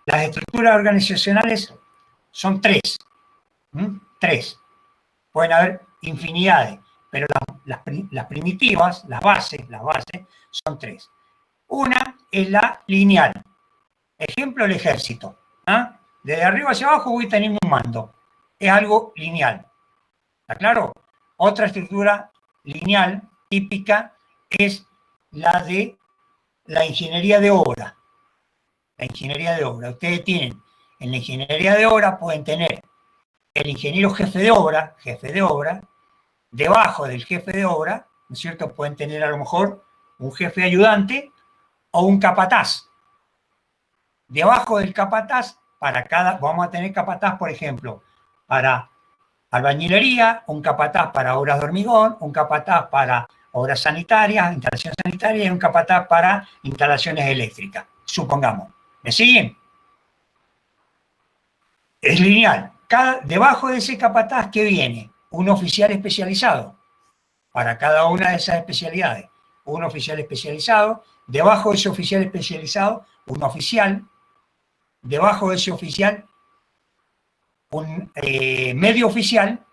Las estructuras organizacionales son tres. Tres. Pueden haber infinidades, pero las primitivas, las bases, son tres. Una es la lineal. Ejemplo, el ejército. Desde arriba hacia abajo voy teniendo un mando. Es algo lineal. ¿Está claro? Otra estructura lineal típica es la de la ingeniería de obra. La ingeniería de obra. Ustedes tienen, en la ingeniería de obra pueden tener el ingeniero jefe de obra, debajo del jefe de obra, ¿no es cierto? Pueden tener a lo mejor un jefe ayudante o un capataz. Debajo del capataz, vamos a tener capataz, por ejemplo, para albañilería, un capataz para obras de hormigón, un capataz para obras sanitarias, instalaciones sanitarias y un capataz para instalaciones eléctricas, supongamos. ¿Me siguen? Es lineal. Debajo de ese capataz, ¿qué viene? Un oficial especializado para cada una de esas especialidades. Un oficial especializado. Debajo de ese oficial especializado, un oficial. Debajo de ese oficial, un medio oficial.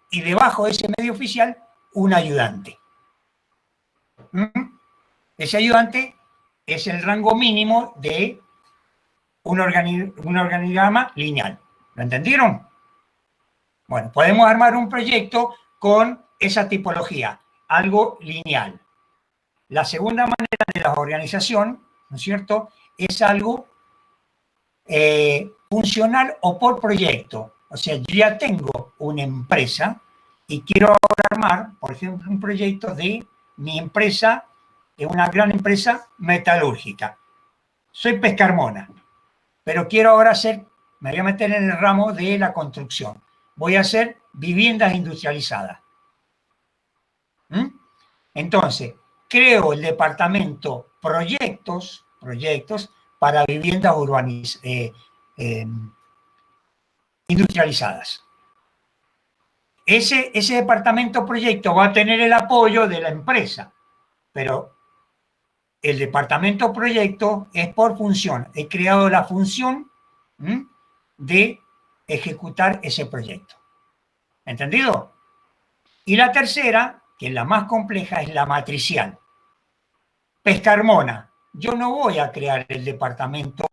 Y debajo de ese medio oficial, un ayudante. Ese ayudante es el rango mínimo de un organigrama lineal. ¿Lo entendieron? Bueno, podemos armar un proyecto con esa tipología, algo lineal. La segunda manera de la organización, ¿no es cierto?, es algo funcional o por proyecto. O sea, yo ya tengo una empresa y quiero ahora armar, por ejemplo, un proyecto de mi empresa, de una gran empresa metalúrgica. Soy Pescarmona, pero quiero ahora me voy a meter en el ramo de la construcción. Voy a hacer viviendas industrializadas. Entonces, creo el departamento proyectos para viviendas industrializadas. Ese departamento proyecto va a tener el apoyo de la empresa, pero el departamento proyecto es por función. He creado la función de ejecutar ese proyecto. ¿Entendido? Y la tercera, que es la más compleja, es la matricial. Pescarmona. Yo no voy a crear el departamento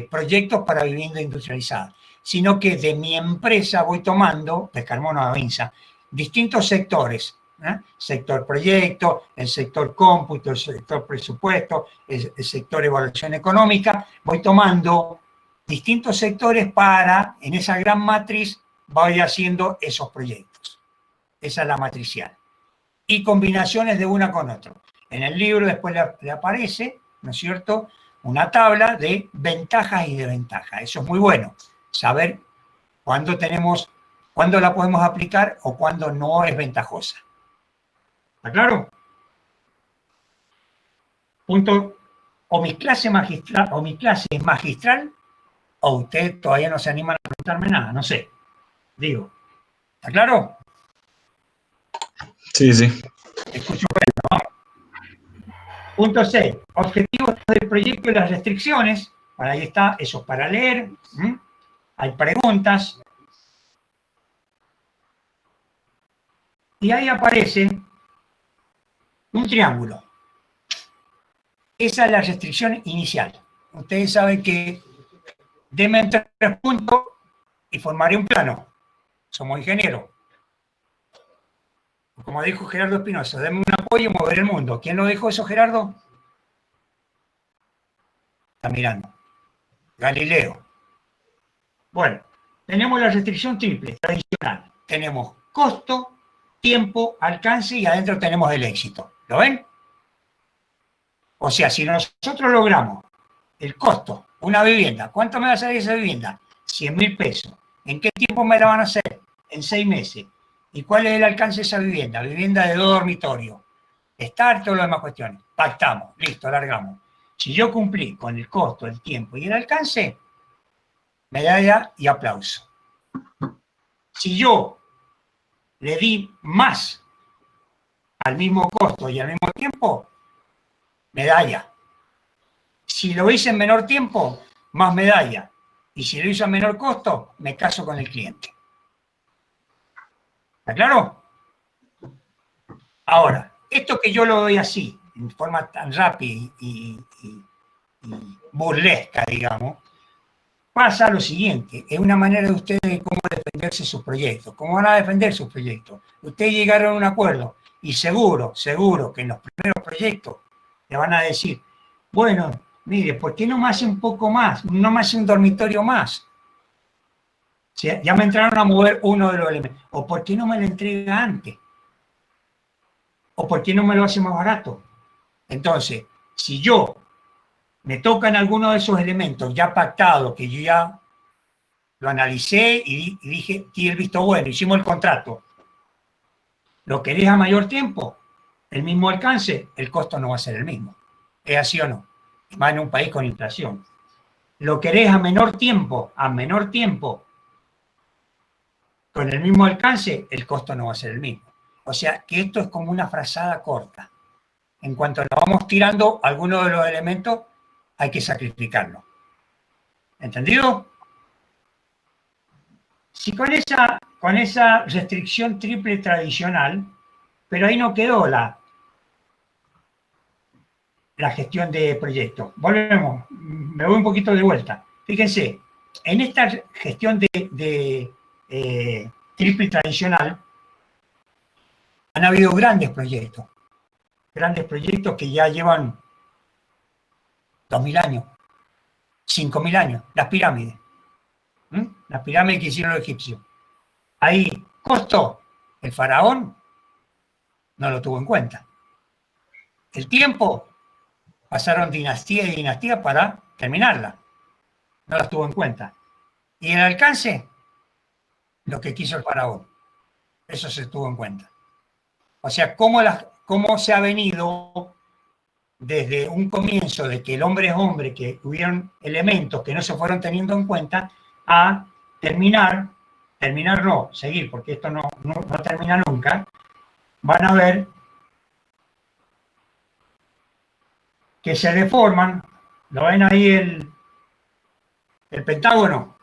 proyectos para vivienda industrializada, sino que de mi empresa voy tomando, Pescarmona Avinza, distintos sectores. Sector proyecto, el sector cómputo, el sector presupuesto, el sector evaluación económica. Voy tomando distintos sectores para, en esa gran matriz, voy haciendo esos proyectos. Esa es la matricial. Y combinaciones de una con otra. En el libro después le aparece, ¿no es cierto?, una tabla de ventajas y desventajas. Eso es muy bueno, saber cuándo la podemos aplicar o cuándo no es ventajosa. ¿Está claro? Punto. O mi clase es magistral, o usted todavía no se anima a preguntarme nada, no sé. Digo, ¿está claro? Sí, sí. Escucho bueno, vamos. Punto 6. Objetivos del proyecto y las restricciones. Ahí está, eso es para leer. Hay preguntas. Y ahí aparece un triángulo. Esa es la restricción inicial. Ustedes saben que denme 3 puntos y formaré un plano. Somos ingenieros. Como dijo Gerardo Espinosa, denme un apoyo y mover el mundo. ¿Quién lo dijo eso, Gerardo? Está mirando. Galileo. Bueno, tenemos la restricción triple, tradicional. Tenemos costo, tiempo, alcance y adentro tenemos el éxito. ¿Lo ven? O sea, si nosotros logramos el costo, una vivienda, ¿cuánto me va a salir esa vivienda? 100.000 pesos. ¿En qué tiempo me la van a hacer? En 6 meses. ¿Y cuál es el alcance de esa vivienda? Vivienda de 2 dormitorios. Estar, todas las demás cuestiones. Pactamos, listo, largamos. Si yo cumplí con el costo, el tiempo y el alcance, medalla y aplauso. Si yo le di más al mismo costo y al mismo tiempo, medalla. Si lo hice en menor tiempo, más medalla. Y si lo hice a menor costo, me caso con el cliente. ¿Está claro? Ahora, esto que yo lo doy así, en forma tan rápida y burlesca, digamos, pasa lo siguiente, es una manera de ustedes de cómo defenderse sus proyectos. ¿Cómo van a defender sus proyectos? Ustedes llegaron a un acuerdo y seguro que en los primeros proyectos le van a decir, bueno, mire, ¿por qué no me hace un poco más? No me hace un dormitorio más. O sea, ya me entraron a mover uno de los elementos. ¿O por qué no me lo entrega antes? ¿O por qué no me lo hace más barato? Entonces, si yo me tocan alguno de esos elementos ya pactados, que yo ya lo analicé y dije, di el visto bueno, hicimos el contrato. ¿Lo querés a mayor tiempo? El mismo alcance, el costo no va a ser el mismo. ¿Es así o no? Más en un país con inflación. ¿Lo querés a menor tiempo? A menor tiempo, con el mismo alcance, el costo no va a ser el mismo. O sea, que esto es como una frazada corta. En cuanto la vamos tirando, algunos de los elementos hay que sacrificarlos. ¿Entendido? Si con esa restricción triple tradicional, pero ahí no quedó la gestión de proyectos. Volvemos, me voy un poquito de vuelta. Fíjense, en esta gestión de triple tradicional han habido grandes proyectos que ya llevan 2.000 años, 5.000 años, las pirámides. Las pirámides que hicieron los egipcios. Ahí, costo, el faraón no lo tuvo en cuenta. El tiempo, pasaron dinastía y dinastía para terminarla. No las tuvo en cuenta. Y el alcance, lo que quiso el faraón. Eso se tuvo en cuenta. O sea, cómo se ha venido desde un comienzo de que el hombre es hombre, que hubieron elementos que no se fueron teniendo en cuenta, a seguir, porque esto no termina nunca. Van a ver que se deforman. ¿Lo ven ahí el pentágono?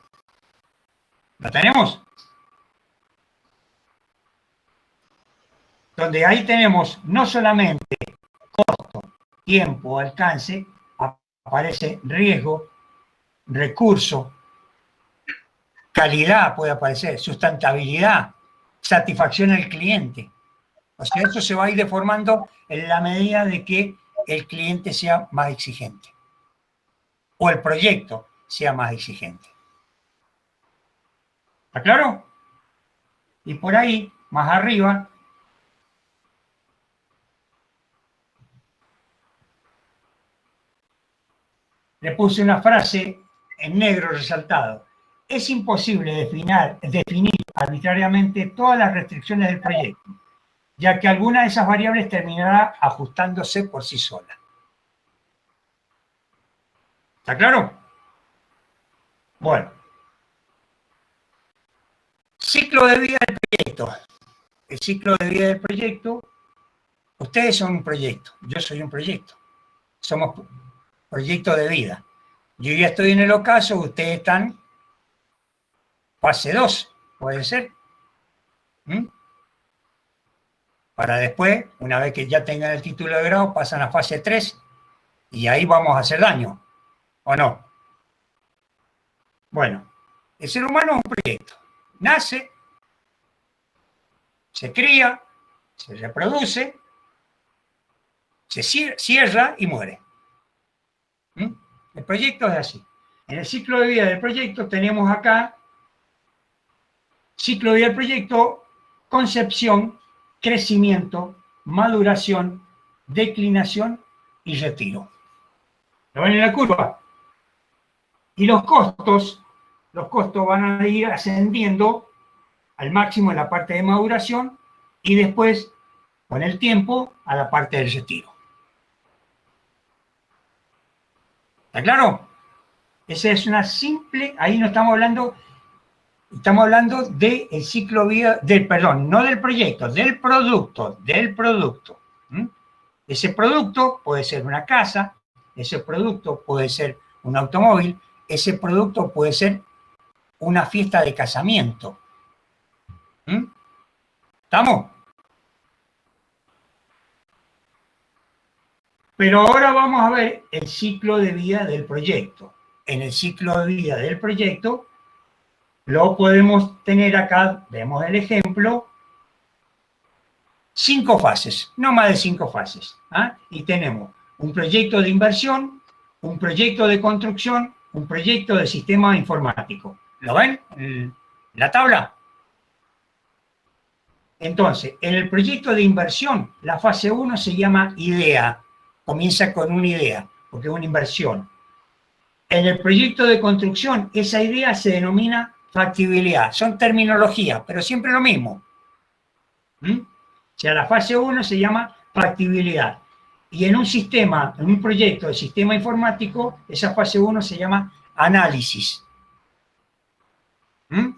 ¿Lo tenemos? Donde ahí tenemos no solamente costo, tiempo, alcance, aparece riesgo, recurso, calidad puede aparecer, sustentabilidad, satisfacción al cliente. O sea, eso se va a ir deformando en la medida de que el cliente sea más exigente o el proyecto sea más exigente. ¿Está claro? Y por ahí, más arriba, le puse una frase en negro resaltado. Es imposible definir arbitrariamente todas las restricciones del proyecto, ya que alguna de esas variables terminará ajustándose por sí sola. ¿Está claro? Bueno. Ciclo de vida del proyecto. El ciclo de vida del proyecto, ustedes son un proyecto, yo soy un proyecto. Somos proyectos de vida. Yo ya estoy en el ocaso, ustedes están fase 2, puede ser. Para después, una vez que ya tengan el título de grado, pasan a fase 3 y ahí vamos a hacer daño, ¿o no? Bueno, el ser humano es un proyecto. Nace, se cría, se reproduce, se cierra y muere. El proyecto es así. En el ciclo de vida del proyecto tenemos acá Ciclo de vida del proyecto, concepción, crecimiento, maduración, declinación y retiro. ¿Lo ven en la curva? Y los costos van a ir ascendiendo al máximo en la parte de maduración y después, con el tiempo, a la parte del retiro. ¿Está claro? Esa es una simple, ahí no estamos hablando del ciclo de vida, perdón, no del proyecto, del producto. ¿Mm? Ese producto puede ser una casa, ese producto puede ser un automóvil, ese producto puede ser una fiesta de casamiento. ¿Mm? ¿Estamos? Pero ahora vamos a ver el ciclo de vida del proyecto. En el ciclo de vida del proyecto lo podemos tener acá, vemos el ejemplo, 5 fases, no más de 5 fases. ¿Ah? Y tenemos un proyecto de inversión, un proyecto de construcción, un proyecto de sistema informático. ¿Lo ven en la tabla? Entonces, en el proyecto de inversión, la fase 1 se llama idea. Comienza con una idea, porque es una inversión. En el proyecto de construcción, esa idea se denomina factibilidad. Son terminologías, pero siempre lo mismo. ¿Mm? O sea, la fase 1 se llama factibilidad. Y en un sistema, en un proyecto de sistema informático, esa fase 1 se llama análisis. ¿Mm?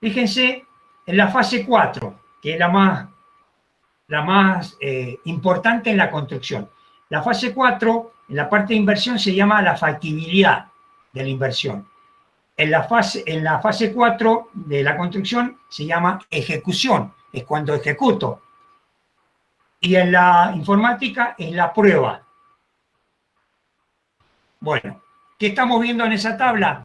Fíjense en la fase 4, que es la más importante en la construcción. La fase 4, en la parte de inversión, se llama la factibilidad de la inversión. En la fase 4 de la construcción se llama ejecución, es cuando ejecuto. Y en la informática es la prueba. Bueno, ¿qué estamos viendo en esa tabla?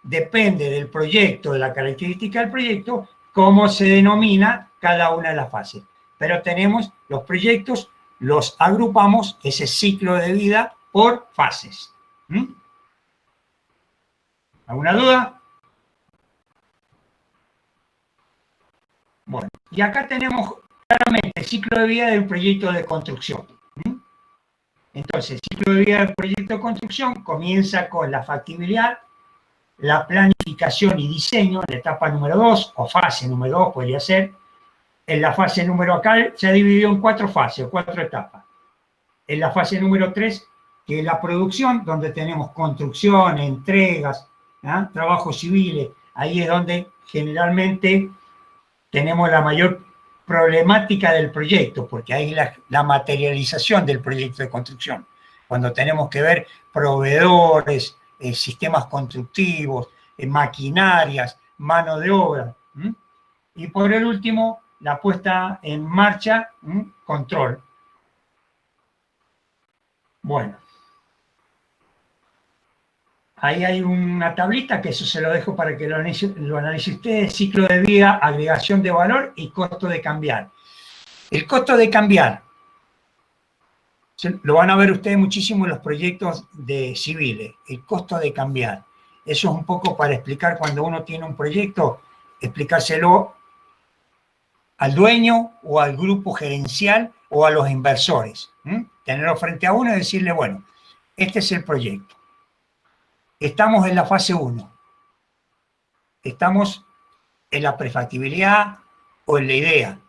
Depende del proyecto, de la característica del proyecto, cómo se denomina cada una de las fases. Pero tenemos los proyectos, los agrupamos, ese ciclo de vida, por fases. ¿Mm? ¿Alguna duda? Bueno, y acá tenemos claramente el ciclo de vida del proyecto de construcción. ¿Mm? Entonces, el ciclo de vida del proyecto de construcción comienza con la factibilidad, la planificación y diseño, la etapa número 2, o fase número 2 podría ser. En la fase número acá se ha dividido en 4 fases, o 4 etapas. En la fase número 3, que es la producción, donde tenemos construcción, entregas, ¿ah? Trabajos civiles. Ahí es donde generalmente tenemos la mayor problemática del proyecto, porque ahí es la materialización del proyecto de construcción. Cuando tenemos que ver proveedores, sistemas constructivos, maquinarias, mano de obra. ¿Mm? Y por el último, la puesta en marcha, control. Bueno. Ahí hay una tablita, que eso se lo dejo para que lo analice usted, ciclo de vida, agregación de valor y costo de cambiar. El costo de cambiar, lo van a ver ustedes muchísimo en los proyectos de civiles, el costo de cambiar. Eso es un poco para explicar cuando uno tiene un proyecto, explicárselo al dueño o al grupo gerencial o a los inversores. Tenerlo frente a uno y decirle, bueno, este es el proyecto. Estamos en la fase 1. Estamos en la prefactibilidad o en la idea.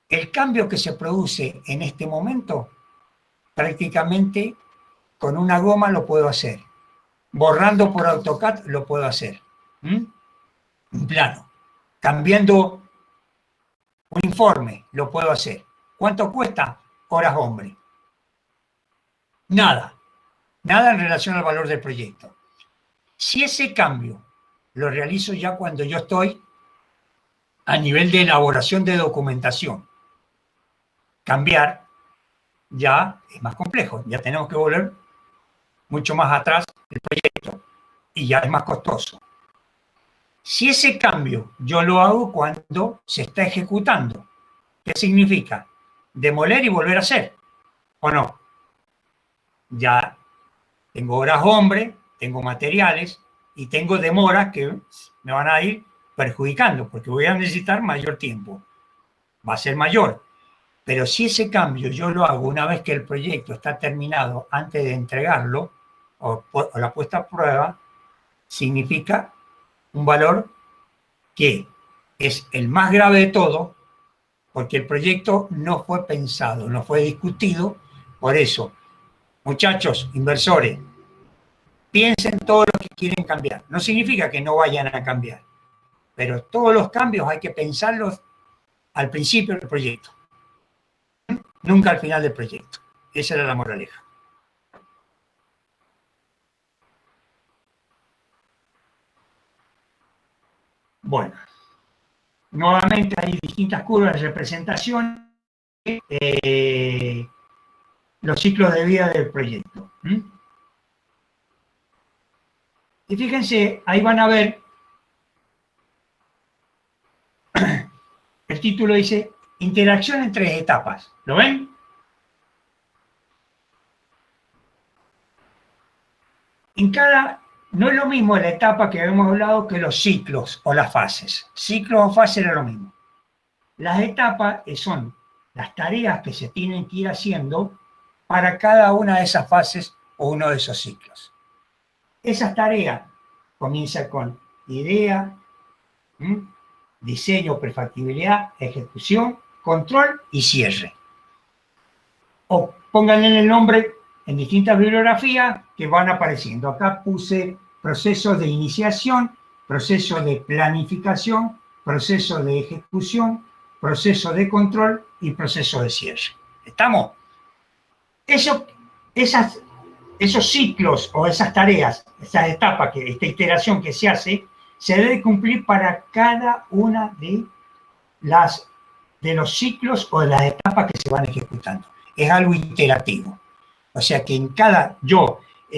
El cambio que se produce en este momento, prácticamente con una goma lo puedo hacer. Borrando por AutoCAD lo puedo hacer. Un plano. Cambiando un informe lo puedo hacer. ¿Cuánto cuesta? Horas hombre. Nada. Nada en relación al valor del proyecto. Si ese cambio lo realizo ya cuando yo estoy a nivel de elaboración de documentación, cambiar ya es más complejo. Ya tenemos que volver mucho más atrás del proyecto y ya es más costoso. Si ese cambio yo lo hago cuando se está ejecutando, ¿qué significa? Demoler y volver a hacer, ¿o no? Ya tengo horas hombre, tengo materiales, y tengo demoras que me van a ir perjudicando porque voy a necesitar mayor tiempo. Va a ser mayor. Pero si ese cambio yo lo hago una vez que el proyecto está terminado, antes de entregarlo o la puesta a prueba, significa un valor que es el más grave de todo, porque el proyecto no fue pensado, no fue discutido. Por eso, muchachos, inversores, piensen todo lo que quieren cambiar. No significa que no vayan a cambiar, pero todos los cambios hay que pensarlos al principio del proyecto, nunca al final del proyecto. Esa era la moraleja. Bueno, nuevamente hay distintas curvas de representación de los ciclos de vida del proyecto. Y fíjense, ahí van a ver, el título dice interacción en 3 etapas. ¿Lo ven? No es lo mismo la etapa que habíamos hablado que los ciclos o las fases. Ciclos o fases era lo mismo. Las etapas son las tareas que se tienen que ir haciendo para cada una de esas fases o uno de esos ciclos. Esas tareas comienzan con idea, diseño, prefactibilidad, ejecución, control y cierre. O pónganle el nombre en distintas bibliografías que van apareciendo. Acá puse procesos de iniciación, proceso de planificación, proceso de ejecución, proceso de control y proceso de cierre. ¿Estamos? Esos ciclos o esas tareas, esas etapas, esta iteración que se hace, se debe cumplir para cada una de los ciclos o de las etapas que se van ejecutando. Es algo iterativo. O sea que en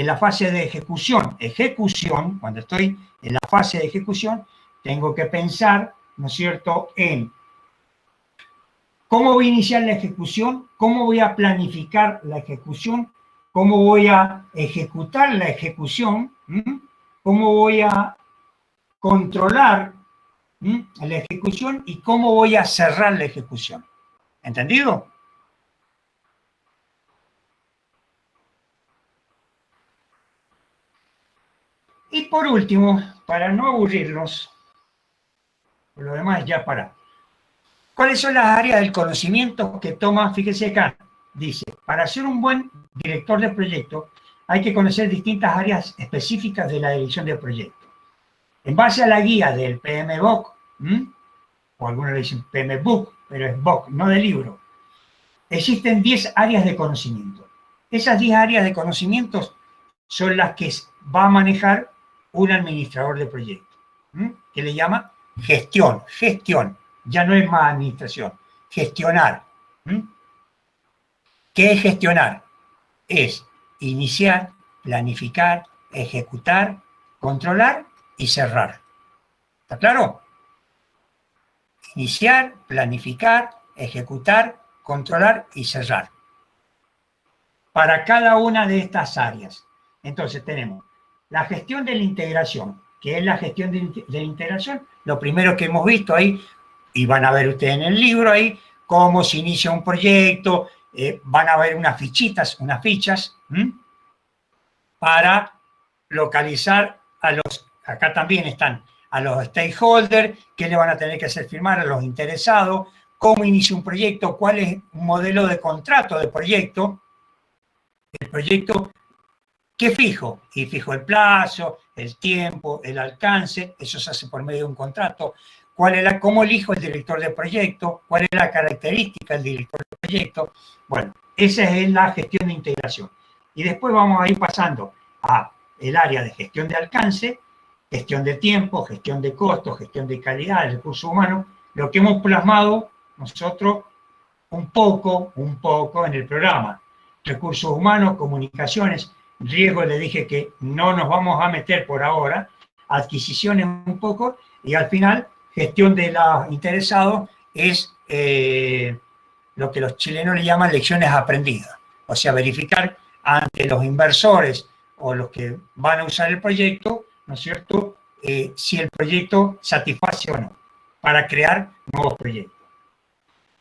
la fase de ejecución, cuando estoy en la fase de ejecución, tengo que pensar, ¿no es cierto?, en cómo voy a iniciar la ejecución, cómo voy a planificar la ejecución, cómo voy a ejecutar la ejecución, cómo voy a controlar la ejecución y cómo voy a cerrar la ejecución. ¿Entendido? Y por último, para no aburrirlos, por lo demás ya para. ¿Cuáles son las áreas del conocimiento que toma? Fíjese acá, dice, para ser un buen director de proyecto hay que conocer distintas áreas específicas de la dirección de proyecto. En base a la guía del PMBOK, o algunos le dicen PMBOK, pero es BOK, no de libro, existen 10 áreas de conocimiento. Esas 10 áreas de conocimientos son las que va a manejar un administrador de proyecto, que le llama gestión, ya no es más administración, gestionar. ¿Qué es gestionar? Es iniciar, planificar, ejecutar, controlar y cerrar. ¿Está claro? Iniciar, planificar, ejecutar, controlar y cerrar. Para cada una de estas áreas. Entonces tenemos la gestión de la integración. ¿Qué es la gestión de la integración? Lo primero que hemos visto ahí, y van a ver ustedes en el libro ahí, cómo se inicia un proyecto, van a ver unas fichas, para localizar acá también están a los stakeholders, qué le van a tener que hacer firmar a los interesados, cómo inicia un proyecto, cuál es un modelo de contrato de proyecto, el proyecto, ¿qué fijo? Y fijo el plazo, el tiempo, el alcance, eso se hace por medio de un contrato. ¿Cómo elijo el director de proyecto? ¿Cuál es la característica del director de proyecto? Bueno, esa es la gestión de integración. Y después vamos a ir pasando a el área de gestión de alcance, gestión de tiempo, gestión de costos, gestión de calidad, de recursos humanos, lo que hemos plasmado nosotros un poco en el programa. Recursos humanos, comunicaciones, riesgo, le dije que no nos vamos a meter por ahora, adquisiciones un poco, y al final, gestión de los interesados es lo que los chilenos le llaman lecciones aprendidas. O sea, verificar ante los inversores o los que van a usar el proyecto, ¿no es cierto?, si el proyecto satisface o no, para crear nuevos proyectos.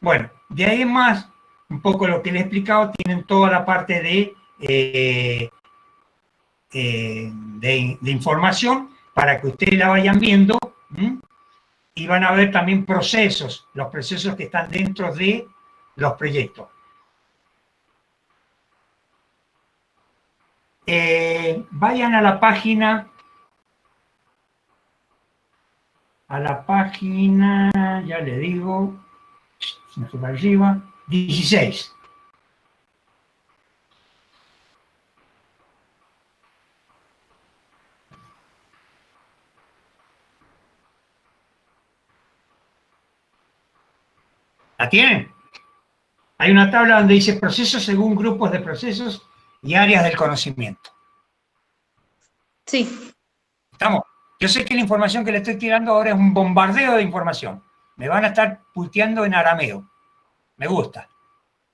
Bueno, de ahí en más, un poco lo que les he explicado, tienen toda la parte de información para que ustedes la vayan viendo, y van a ver también procesos, los procesos que están dentro de los proyectos. Vayan a la página, ya le digo, se me fue para arriba, 16. ¿La tienen? Hay una tabla donde dice procesos según grupos de procesos y áreas del conocimiento. Sí. ¿Estamos? Yo sé que la información que le estoy tirando ahora es un bombardeo de información. Me van a estar puteando en arameo. Me gusta.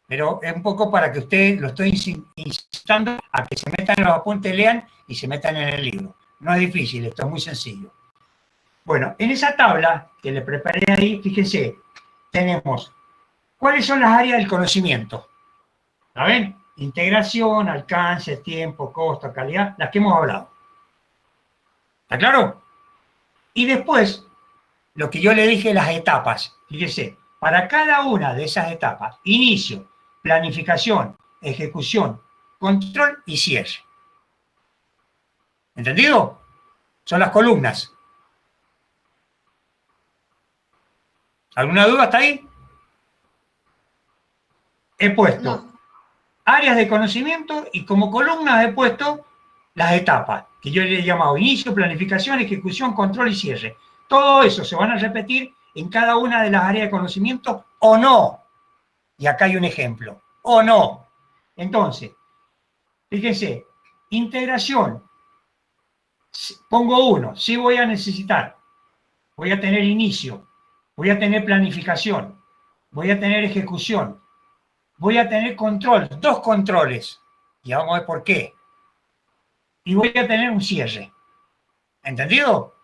Pero es un poco para que ustedes lo estoy incitando a que se metan en los apuntes, lean y se metan en el libro. No es difícil, esto es muy sencillo. Bueno, en esa tabla que le preparé ahí, fíjense, tenemos cuáles son las áreas del conocimiento. ¿La ven? Integración, alcance, tiempo, costo, calidad, las que hemos hablado. ¿Está claro? Y después, lo que yo le dije, las etapas. Fíjese, para cada una de esas etapas, inicio, planificación, ejecución, control y cierre. ¿Entendido? Son las columnas. ¿Alguna duda hasta ahí? He puesto áreas de conocimiento y como columnas he puesto las etapas, que yo le he llamado inicio, planificación, ejecución, control y cierre. Todo eso se van a repetir en cada una de las áreas de conocimiento o no. Y acá hay un ejemplo. O no. Entonces, fíjense, integración. Pongo uno. Sí voy a necesitar. Voy a tener inicio. Voy a tener planificación. Voy a tener ejecución. Voy a tener control. 2 controles. Y vamos a ver por qué. Y voy a tener un cierre. ¿Entendido?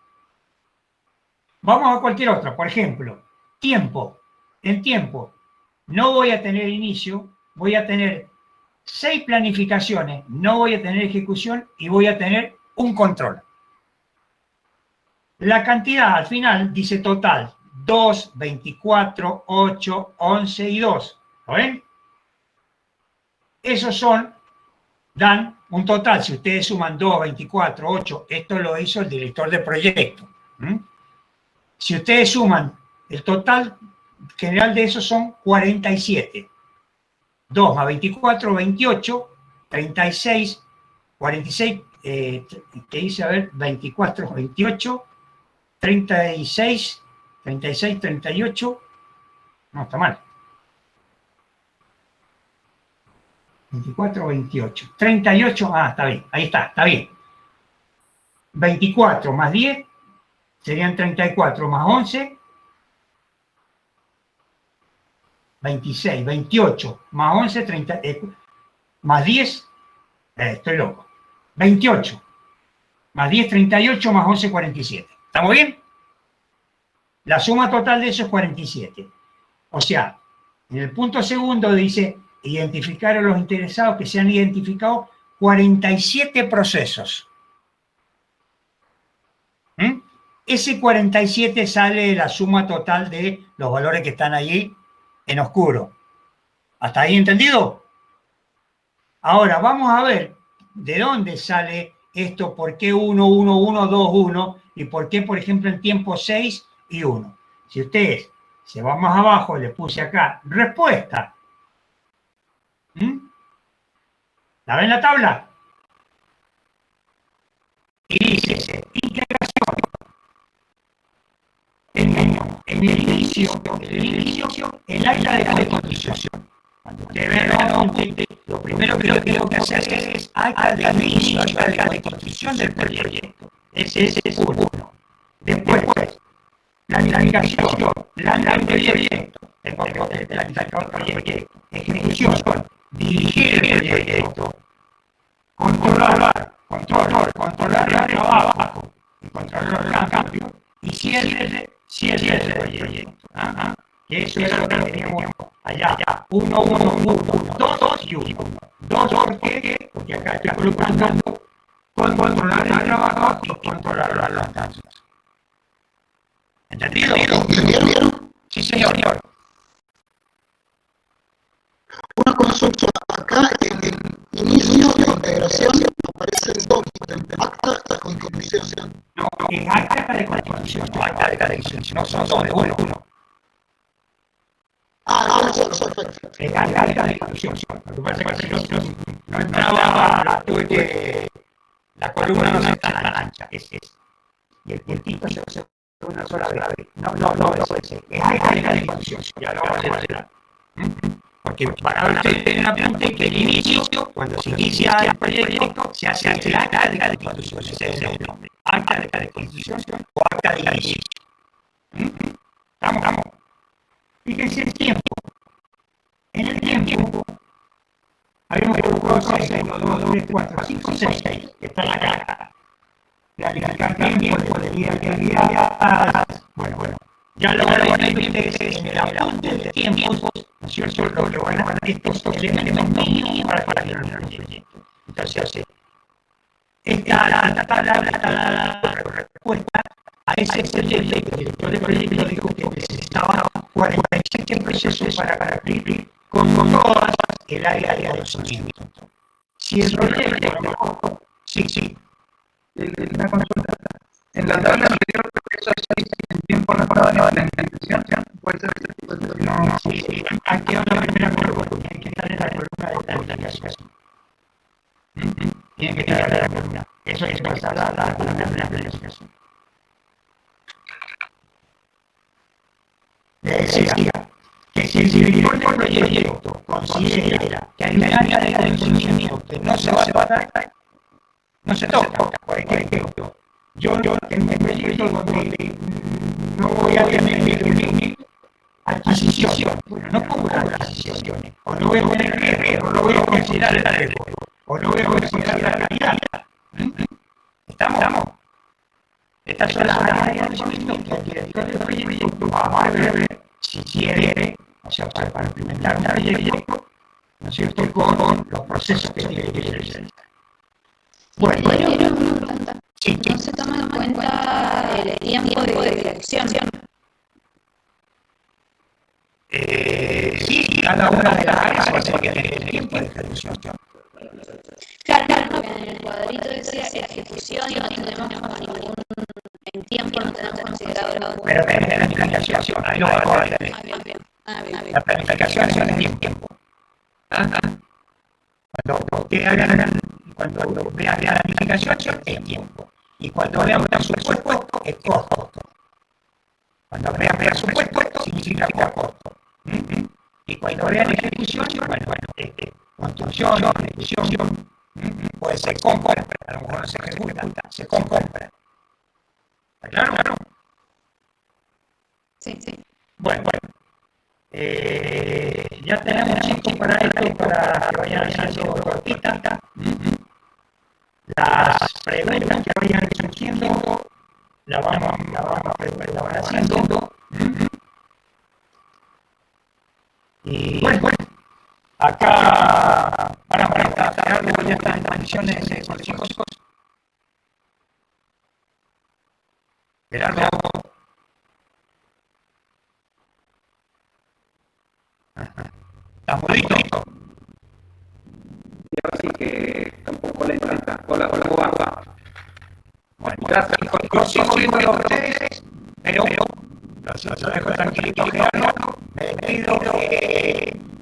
Vamos a cualquier otro. Por ejemplo, tiempo. En tiempo no voy a tener inicio, voy a tener 6 planificaciones, no voy a tener ejecución y voy a tener un control. La cantidad al final dice total, 2, 24, 8, 11 y 2. ¿Lo ven? Esos dan un total. Si ustedes suman 2, 24, 8, esto lo hizo el director de proyecto. Si ustedes suman el total general de esos son 47. 2 más 24, 28, 36, 46, que dice, a ver, 24, 28, 36, 36, 38, no, está mal. 24, 28, 38, está bien, ahí está bien. 24 más 10 serían 34 más 11, 26, 28, más 11, 30, más 10, estoy loco, 28, más 10, 38, más 11, 47. ¿Estamos bien? La suma total de eso es 47. O sea, en el punto segundo dice, identificar a los interesados que se han identificado 47 procesos. Ese 47 sale de la suma total de los valores que están allí en oscuro. ¿Hasta ahí entendido? Ahora vamos a ver de dónde sale esto, por qué 1, 1, 1, 2, 1 y por qué, por ejemplo, en tiempo 6 y 1. Si ustedes se van más abajo, le puse acá respuesta. ¿La ven la tabla? Y dice integración. En el inicio, el área de constitución. Cuando usted ve nuevamente, lo primero que yo tengo que hacer es acta de inicio, acta de constitución del proyecto. Ese es uno. Después, planificación, plan de proyecto. Tengo que planificar el proyecto. Ejecución, dirigir el proyecto. Controlar el trabajo. controlar los cambios y cierre el proyecto. Que eso es lo que teníamos allá. 1, 1, 1, 2 y 1. 2, ¿por qué? Porque acá estoy colocando controlar el trabajo y controlar los cambios. ¿Entendido? ¿Entendieron? Sí, señor. Una consulta. Acá en el inicio de integración aparecen dos ítems, acta y constitución. No, es acta de constitución, no acta de constitución, no son dos, de uno. Perfecto. Es acta de constitución. Lo que pasa es que no entraba, tuve que la columna no está tan ancha, es. Y el puntito se hace una sola vez. No, es acta de constitución, ya lo vamos a hacer. Porque para usted tener apunte que el inicio, cuando se inicia el proyecto, se hace el acta de constitución, ese es el nombre. Acta de constitución o acta de inicio. Estamos. Fíjense el tiempo. En el tiempo, habíamos colocado 6, 1, 2, 3, 4, 5, 6, que está en la carta. Planificar tiempo, de día. Bueno. Ya lo van a ver ustedes en el apunte de tiempos, ¿no es cierto? Lo que van a ver estos elementos mínimos para que no el proyecto. Entonces, esta la respuesta a ese proyecto. El director de proyecto dijo que necesitaba 47 procesos para cumplir con todas el área de conocimiento. Si el proyecto, sí. Una consulta. En la tabla anterior, eso es en tiempo mejorado de la implementación, puede ser ese tipo de situación. No, sí. Aquí una primera columna, hay que estar en la columna de planificación. Tiene que estar en la columna. Eso es pasar a la columna de planificación. Le decía que si el director del proyecto considera que hay un área de conocimiento que no se va a tratar, no se toca. Por ejemplo, yo tengo un proyecto donde no voy a tener adquisición. Bueno, no pongo las adquisiciones. O no voy a tener riesgo, o no voy a considerar el riesgo, o no voy a considerar la calidad. ¿Estamos? Estas son las áreas de conocimiento que el director del proyecto va a ver si quiere, o sea, para implementar un proyecto, ¿no es cierto?, con los procesos que tiene que realizar. Bueno, sí. No se toma en cuenta el tiempo de dirección. Sí, cada una de las áreas va a tener que tener el tiempo de ejecución. Claro, porque en el cuadrito decía ejecución y no tenemos ningún en tiempo, no tenemos considerado. Pero tenés la planificación, ahí lo vamos a ver. Bien. La planificación es en tiempo. Cuando vean la planificación es tiempo. Y cuando vean presupuesto es costo. Cuando vean presupuesto significa costo. Y cuando vean ejecución, construcción, ejecución, puede ser compra, a lo mejor no se ejecuta, se compra. ¿Está claro? Sí. Bueno. Ya tenemos chicos para esto, para que vayan haciendo cortitas. Las preguntas que vayan surgiendo la van haciendo. Y bueno, acá para Gerardo ya están en condiciones con chicos. Gerardo. ¿Estamos listos? Y ahora sí que está un poco lenta. Hola, guapa. Bueno, gracias. Yo sigo viendo a ustedes, pero los dejo tranquilitos, Gerardo. Me despido.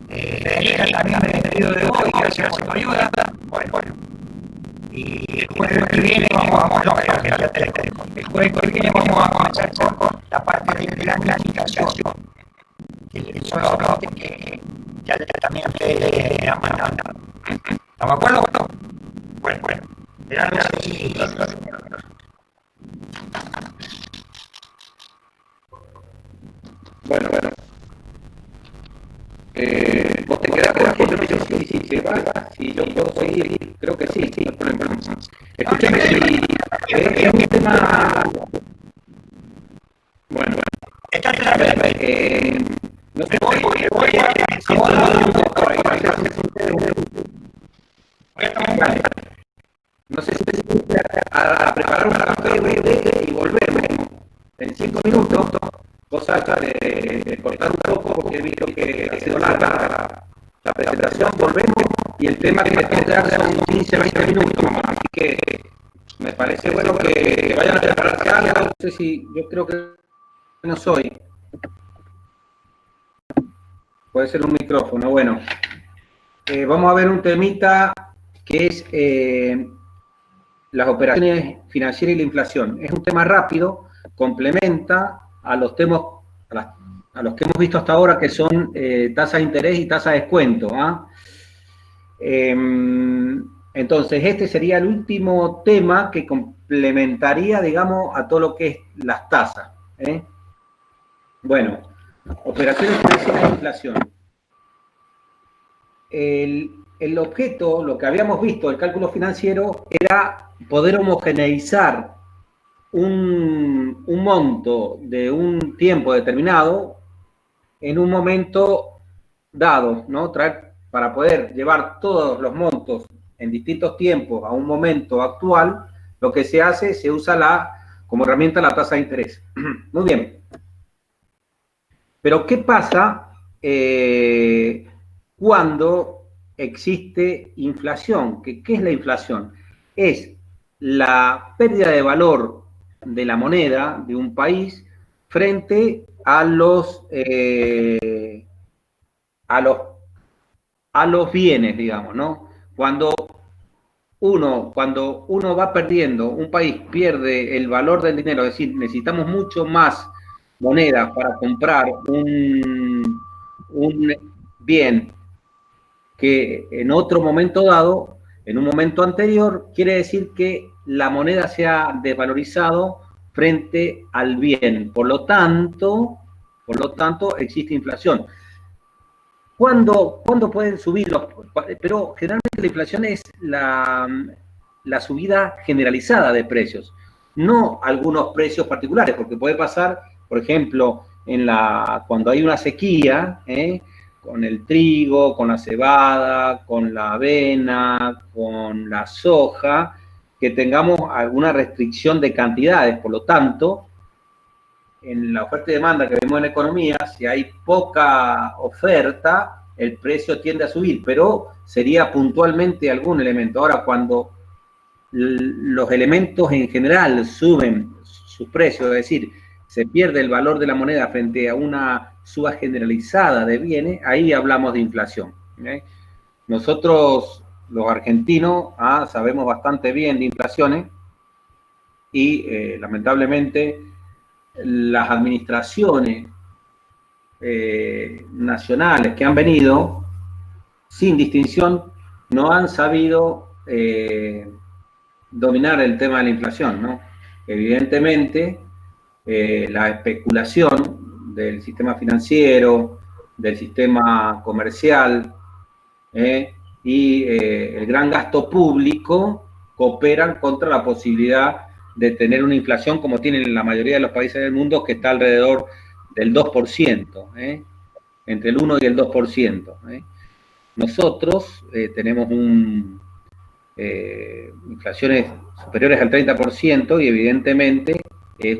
Federica también me despido de vos. Gracias por tu ayuda. Bueno. Y el jueves que viene vamos el jueves que viene vamos a comenzar con la parte de la planificación. Que son los bloques que ya también te han mandado. ¿Estamos de acuerdo? Bueno. Gerardo, sí. Bueno. ¿Vos te quedás con la foto? Sí, yo puedo seguir. Creo que sí, no hay problema. Escúchame, si es un tema No sé si a preparar un café y volverme en 5 minutos, cosa de cortar un poco, porque he visto que ha sido larga la presentación, volvemos, y el tema que me tengo que dar son 15, 20 minutos, así que me parece bueno que vayan a prepararse algo. No sé si, yo creo que no soy. Puede ser un micrófono, bueno. Vamos a ver un temita que es las operaciones financieras y la inflación. Es un tema rápido, complementa a los temas, a los que hemos visto hasta ahora, que son tasa de interés y tasa de descuento. Entonces, este sería el último tema que complementaría, digamos, a todo lo que es las tasas. Bueno, operaciones financieras e inflación. El objeto, lo que habíamos visto del cálculo financiero, era poder homogeneizar un monto de un tiempo determinado en un momento dado, ¿no? Para poder llevar todos los montos en distintos tiempos a un momento actual, lo que se hace, se usa como herramienta la tasa de interés. Muy bien. Pero ¿qué pasa cuando existe inflación? ¿Qué es la inflación? Es la pérdida de valor de la moneda de un país frente a los bienes, digamos, ¿no? Cuando uno va perdiendo, un país pierde el valor del dinero, es decir, necesitamos mucho más monedas para comprar un bien que en otro momento dado, en un momento anterior, quiere decir que la moneda se ha desvalorizado frente al bien. Por lo tanto, existe inflación. ¿Cuándo pueden subir los? Pero generalmente la inflación es la subida generalizada de precios, no algunos precios particulares, porque puede pasar, por ejemplo, cuando hay una sequía, con el trigo, con la cebada, con la avena, con la soja, que tengamos alguna restricción de cantidades. Por lo tanto, en la oferta y demanda que vemos en la economía, si hay poca oferta, el precio tiende a subir, pero sería puntualmente algún elemento. Ahora, cuando los elementos en general suben sus precios, es decir, se pierde el valor de la moneda frente a una suba generalizada de bienes, ahí hablamos de inflación. Nosotros, los argentinos, sabemos bastante bien de inflaciones y lamentablemente las administraciones nacionales que han venido, sin distinción, no han sabido dominar el tema de la inflación, ¿no? Evidentemente, la especulación del sistema financiero, del sistema comercial y el gran gasto público cooperan contra la posibilidad de tener una inflación como tienen la mayoría de los países del mundo, que está alrededor del 2%, entre el 1 y el 2%. Nosotros tenemos inflaciones superiores al 30% y evidentemente es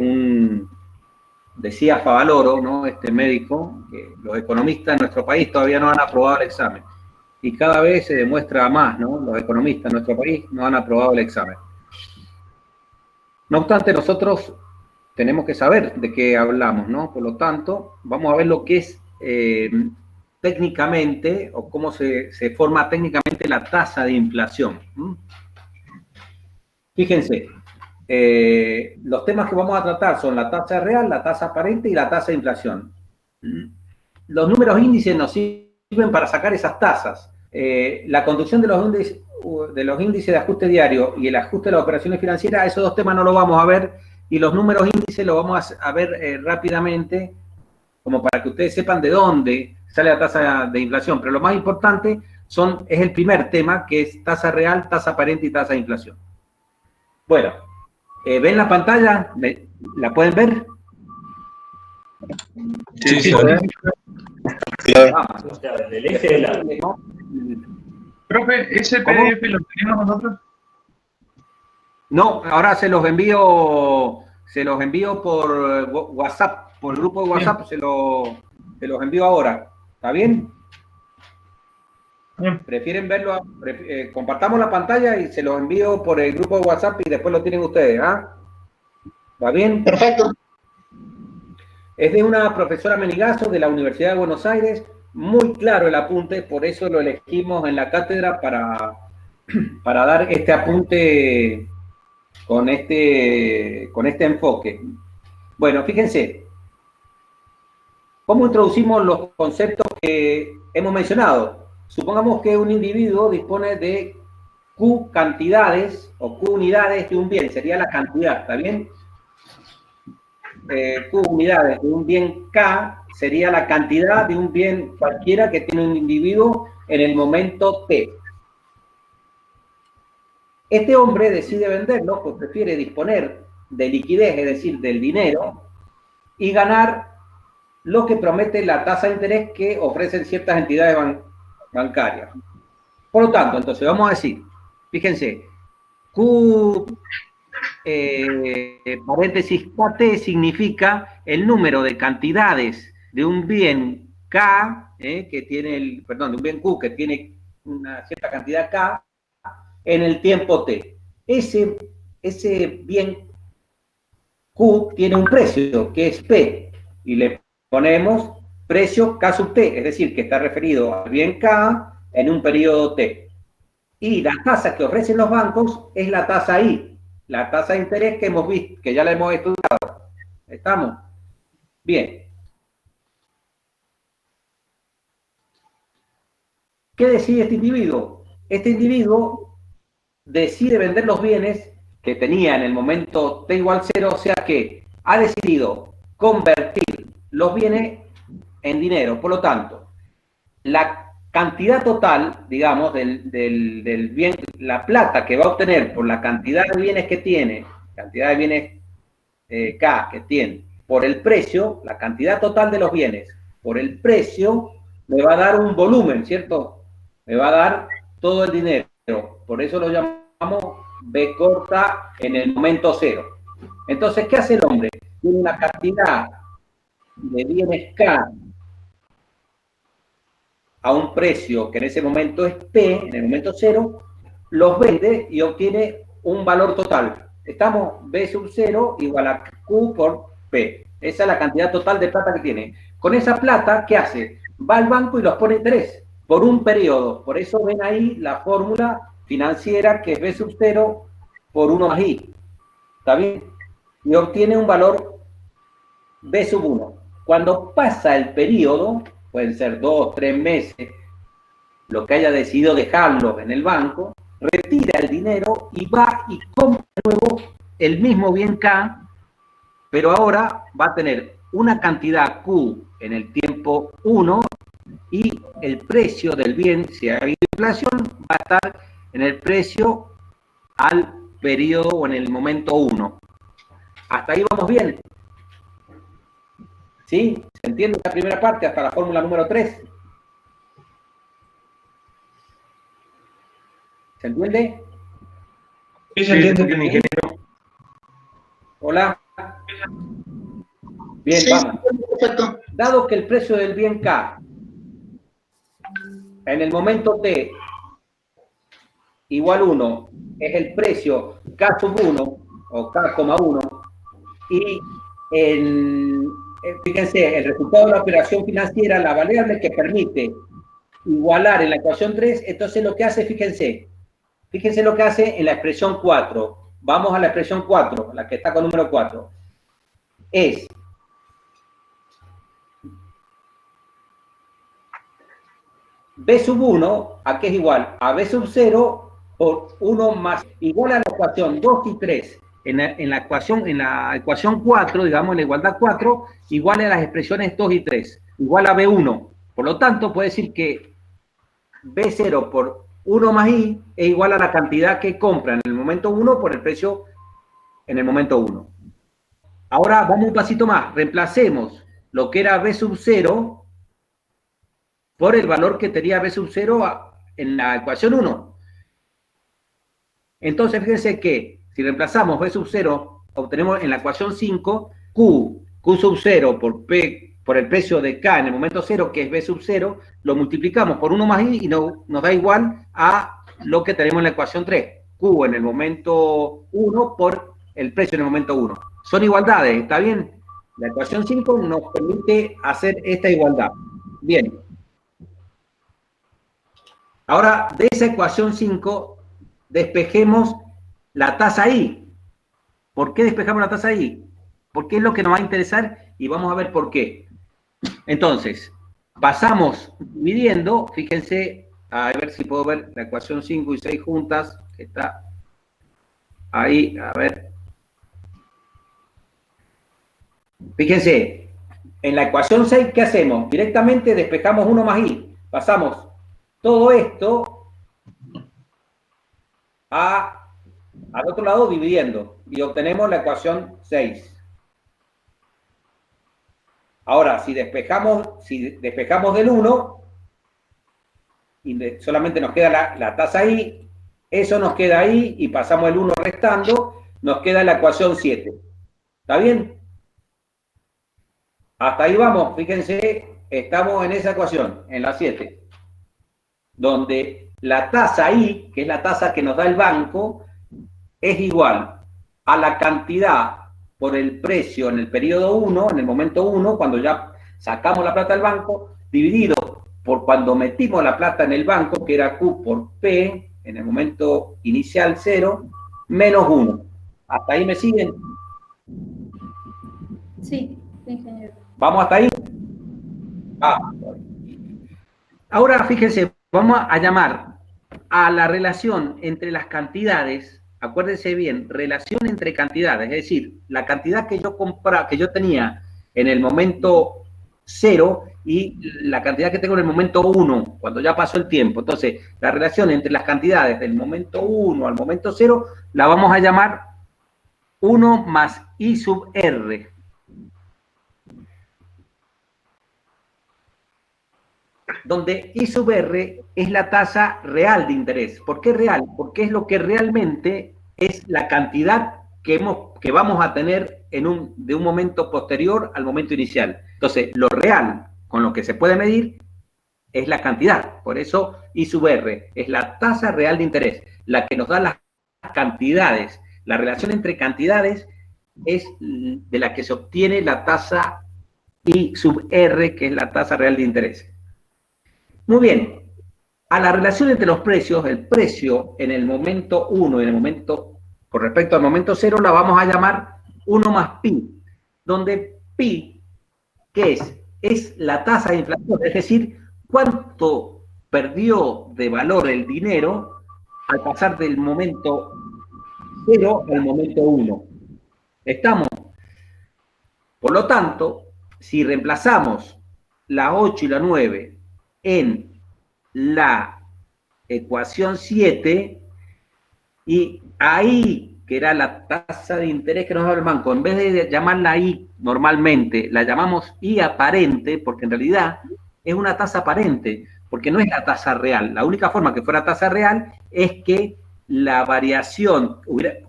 decía Favaloro, ¿no? Este médico, que los economistas en nuestro país todavía no han aprobado el examen. Y cada vez se demuestra más, ¿no? Los economistas en nuestro país no han aprobado el examen. No obstante, nosotros tenemos que saber de qué hablamos, ¿no? Por lo tanto, vamos a ver lo que es técnicamente, o cómo se forma técnicamente la tasa de inflación. Fíjense, los temas que vamos a tratar son la tasa real, la tasa aparente y la tasa de inflación. Los números índices nos sirven para sacar esas tasas. La conducción de los índices de ajuste diario y el ajuste de las operaciones financieras, esos dos temas no los vamos a ver, y los números índices los vamos a ver rápidamente, como para que ustedes sepan de dónde sale la tasa de inflación. Pero lo más importante es el primer tema, que es tasa real, tasa aparente y tasa de inflación. Bueno, ¿ven la pantalla? ¿La pueden ver? Sí, sí. Del eje de la... Profe, ¿ese PDF lo tenemos nosotros? No, ahora se los envío por WhatsApp, por el grupo de WhatsApp, se los envío ahora. ¿Está bien? Bien. ¿Prefieren verlo? Compartamos la pantalla y se los envío por el grupo de WhatsApp y después lo tienen ustedes, ¿ah? ¿Va bien? Perfecto. Es de una profesora Menigazo de la Universidad de Buenos Aires. Muy claro el apunte, por eso lo elegimos en la cátedra para dar este apunte con este enfoque. Bueno, fíjense, ¿cómo introducimos los conceptos que hemos mencionado? Supongamos que un individuo dispone de Q cantidades o Q unidades de un bien, sería la cantidad, ¿está bien? Q unidades de un bien K sería la cantidad de un bien cualquiera que tiene un individuo en el momento T. Este hombre decide venderlo, pues prefiere disponer de liquidez, es decir, del dinero, y ganar lo que promete la tasa de interés que ofrecen ciertas entidades bancarias. Por lo tanto, entonces vamos a decir, fíjense, Q paréntesis KT significa el número de cantidades de un bien K, que tiene de un bien Q que tiene una cierta cantidad K en el tiempo T. Ese bien Q tiene un precio que es P y le ponemos precio K sub T, es decir, que está referido al bien K en un periodo T. Y la tasa que ofrecen los bancos es la tasa I, la tasa de interés que hemos visto, que ya la hemos estudiado. ¿Estamos? Bien. ¿Qué decide este individuo? Este individuo decide vender los bienes que tenía en el momento T igual 0, o sea que ha decidido convertir los bienes en dinero. Por lo tanto, la cantidad total, digamos, del bien, la plata que va a obtener por la cantidad de bienes que tiene, cantidad de bienes K que tiene, por el precio, la cantidad total de los bienes, por el precio, me va a dar un volumen, ¿cierto? Me va a dar todo el dinero. Por eso lo llamamos B corta en el momento 0. Entonces, ¿qué hace el hombre? Tiene una cantidad de bienes K a un precio que en ese momento es P, en el momento 0, los vende y obtiene un valor total. Estamos B sub 0 igual a Q por P. Esa es la cantidad total de plata que tiene. Con esa plata, ¿qué hace? Va al banco y los pone interés por un periodo. Por eso ven ahí la fórmula financiera que es B sub 0 por 1 más I. ¿Está bien? Y obtiene un valor B sub 1. Cuando pasa el periodo, pueden ser 2, 3 meses, lo que haya decidido dejarlo en el banco, retira el dinero y va y compra de nuevo el mismo bien K, pero ahora va a tener una cantidad Q en el tiempo 1 y el precio del bien, si ha habido inflación, va a estar en el precio al periodo o en el momento 1. Hasta ahí vamos bien. ¿Sí? ¿Se entiende la primera parte hasta la fórmula número 3? ¿Se entiende? Sí, se entiende, ingeniero. Hola. Bien, Sí, vamos. perfecto. Dado que el precio del bien K en el momento T igual 1 es el precio K sub 1 o K,1 y fíjense, el resultado de la operación financiera, la variable que permite igualar en la ecuación 3, entonces lo que hace, fíjense lo que hace en la expresión 4. Vamos a la expresión 4, la que está con número 4. Es B sub 1, ¿a qué es igual? A B sub 0 por 1 más, igual a la ecuación 2 y 3. En la ecuación 4, digamos, en la igualdad 4, igual a las expresiones 2 y 3, igual a B1. Por lo tanto, puede decir que B0 por 1 más I es igual a la cantidad que compra en el momento 1 por el precio en el momento 1. Ahora vamos un pasito más. Reemplacemos lo que era B sub 0 por el valor que tenía B sub 0 en la ecuación 1. Entonces, fíjense que Si reemplazamos B sub 0, obtenemos en la ecuación 5 Q sub 0 por P, por el precio de K en el momento 0, que es B sub 0, lo multiplicamos por 1 más I y nos da igual a lo que tenemos en la ecuación 3. Q en el momento 1 por el precio en el momento 1. Son igualdades, ¿está bien? La ecuación 5 nos permite hacer esta igualdad. Bien. Ahora, de esa ecuación 5, despejemos la tasa I. ¿Por qué despejamos la tasa I? Porque es lo que nos va a interesar y vamos a ver por qué. Entonces, pasamos dividiendo, fíjense, a ver si puedo ver la ecuación 5 y 6 juntas, que está ahí, a ver. Fíjense, en la ecuación 6, ¿qué hacemos? Directamente despejamos 1 más I. Pasamos todo esto al otro lado dividiendo y obtenemos la ecuación 6. Ahora, si despejamos del 1 y solamente nos queda la tasa I, eso nos queda ahí y pasamos el 1 restando, nos queda la ecuación 7. ¿Está bien? Hasta ahí vamos, fíjense, estamos en esa ecuación, en la 7, donde la tasa I, que es la tasa que nos da el banco, es igual a la cantidad por el precio en el periodo 1, en el momento 1, cuando ya sacamos la plata del banco, dividido por cuando metimos la plata en el banco, que era Q por P, en el momento inicial 0, menos 1. ¿Hasta ahí me siguen? Sí, ingeniero. ¿Vamos hasta ahí? Ahora, fíjense, vamos a llamar a la relación entre las cantidades, acuérdense bien, relación entre cantidades, es decir, la cantidad que yo tenía en el momento 0 y la cantidad que tengo en el momento 1, cuando ya pasó el tiempo. Entonces, la relación entre las cantidades del momento 1 al momento 0 la vamos a llamar 1 más I sub R. Donde I sub R es la tasa real de interés. ¿Por qué real? Porque es lo que realmente es la cantidad que vamos a tener de un momento posterior al momento inicial. Entonces, lo real con lo que se puede medir es la cantidad. Por eso I sub R es la tasa real de interés, la que nos da las cantidades. La relación entre cantidades es de la que se obtiene la tasa I sub R, que es la tasa real de interés. Muy bien, a la relación entre los precios, el precio en el momento 1 y en el momento, con respecto al momento 0, la vamos a llamar 1 más pi, donde pi, ¿qué es? Es la tasa de inflación, es decir, cuánto perdió de valor el dinero al pasar del momento 0 al momento 1. ¿Estamos? Por lo tanto, si reemplazamos la 8 y la 9 en la ecuación 7, y ahí, que era la tasa de interés que nos da el banco, en vez de llamarla I normalmente, la llamamos I aparente, porque en realidad es una tasa aparente, porque no es la tasa real. La única forma que fuera tasa real es que la variación,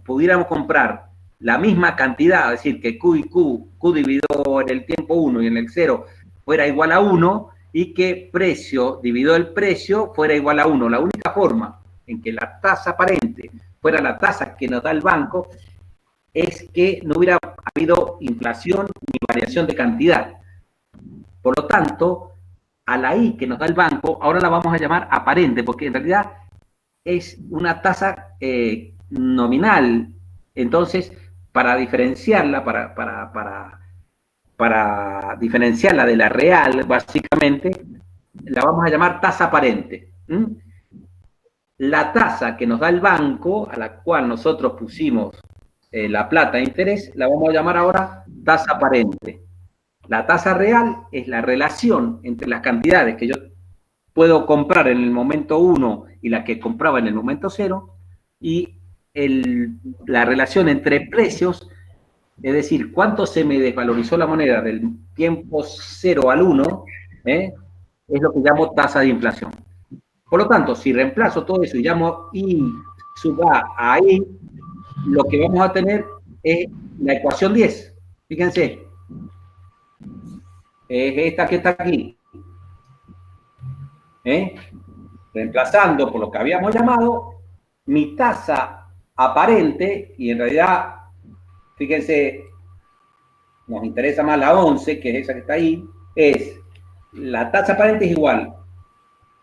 pudiéramos comprar la misma cantidad, es decir, que Q y Q dividido en el tiempo 1 y en el 0 fuera igual a 1, y que precio dividido el precio fuera igual a 1. La única forma en que la tasa aparente fuera la tasa que nos da el banco es que no hubiera habido inflación ni variación de cantidad. Por lo tanto, a la I que nos da el banco, ahora la vamos a llamar aparente, porque en realidad es una tasa nominal. Entonces, para diferenciarla, para diferenciarla de la real, básicamente, la vamos a llamar tasa aparente. La tasa que nos da el banco, a la cual nosotros pusimos la plata de interés, la vamos a llamar ahora tasa aparente. La tasa real es la relación entre las cantidades que yo puedo comprar en el momento 1 y la que compraba en el momento 0, y la relación entre precios, es decir, cuánto se me desvalorizó la moneda del tiempo 0 al 1, es lo que llamo tasa de inflación. Por lo tanto, si reemplazo todo eso y llamo I sub A a I, lo que vamos a tener es la ecuación 10. Fíjense. Es esta que está aquí. Reemplazando por lo que habíamos llamado mi tasa aparente, y en realidad, fíjense, nos interesa más la 11, que es esa que está ahí, es la tasa aparente es igual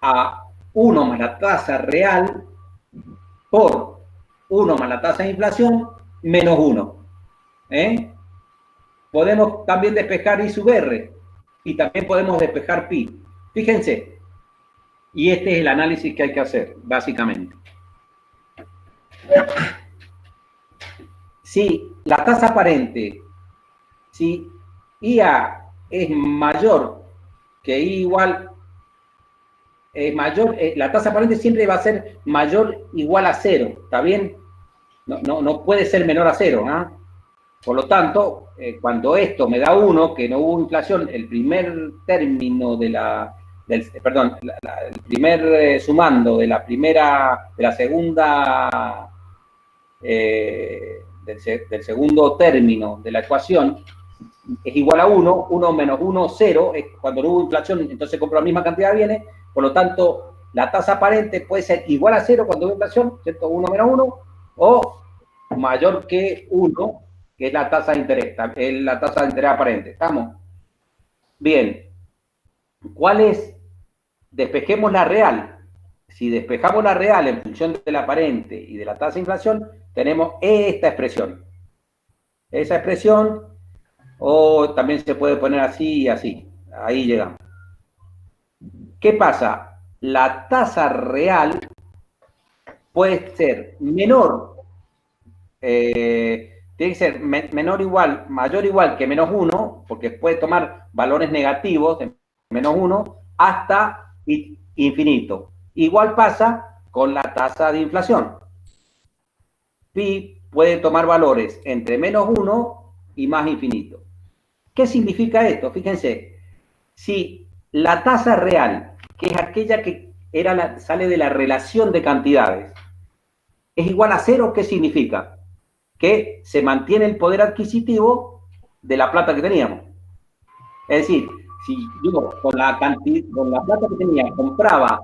a 1 más la tasa real por 1 más la tasa de inflación menos 1. Podemos también despejar I sub R y también podemos despejar pi. Fíjense, y este es el análisis que hay que hacer, básicamente. Si la tasa aparente, si IA es mayor que I igual, la tasa aparente siempre va a ser mayor o igual a 0, ¿está bien? No puede ser menor a 0, ¿ah? Por lo tanto, cuando esto me da 1, que no hubo inflación, el primer término de el primer sumando de la segunda, del segundo término de la ecuación, es igual a 1, 1 menos 1, 0, es cuando no hubo inflación, entonces compro la misma cantidad de bienes, por lo tanto, la tasa aparente puede ser igual a 0 cuando hubo inflación, ¿cierto? 1 menos 1, o mayor que 1, que es la tasa de interés, es la tasa de interés aparente. ¿Estamos? Bien. ¿Cuál es? Despejemos la real. Si despejamos la real en función de la aparente y de la tasa de inflación, tenemos esta expresión. Esa expresión, o también se puede poner así y así. Ahí llegamos. ¿Qué pasa? La tasa real puede ser menor, tiene que ser mayor o igual que menos 1, porque puede tomar valores negativos de menos 1 hasta infinito. Igual pasa con la tasa de inflación. Pi puede tomar valores entre menos 1 y más infinito. ¿Qué significa esto? Fíjense, si la tasa real, que es aquella que sale de la relación de cantidades, es igual a 0, ¿qué significa? Que se mantiene el poder adquisitivo de la plata que teníamos. Es decir, si yo con la plata que tenía compraba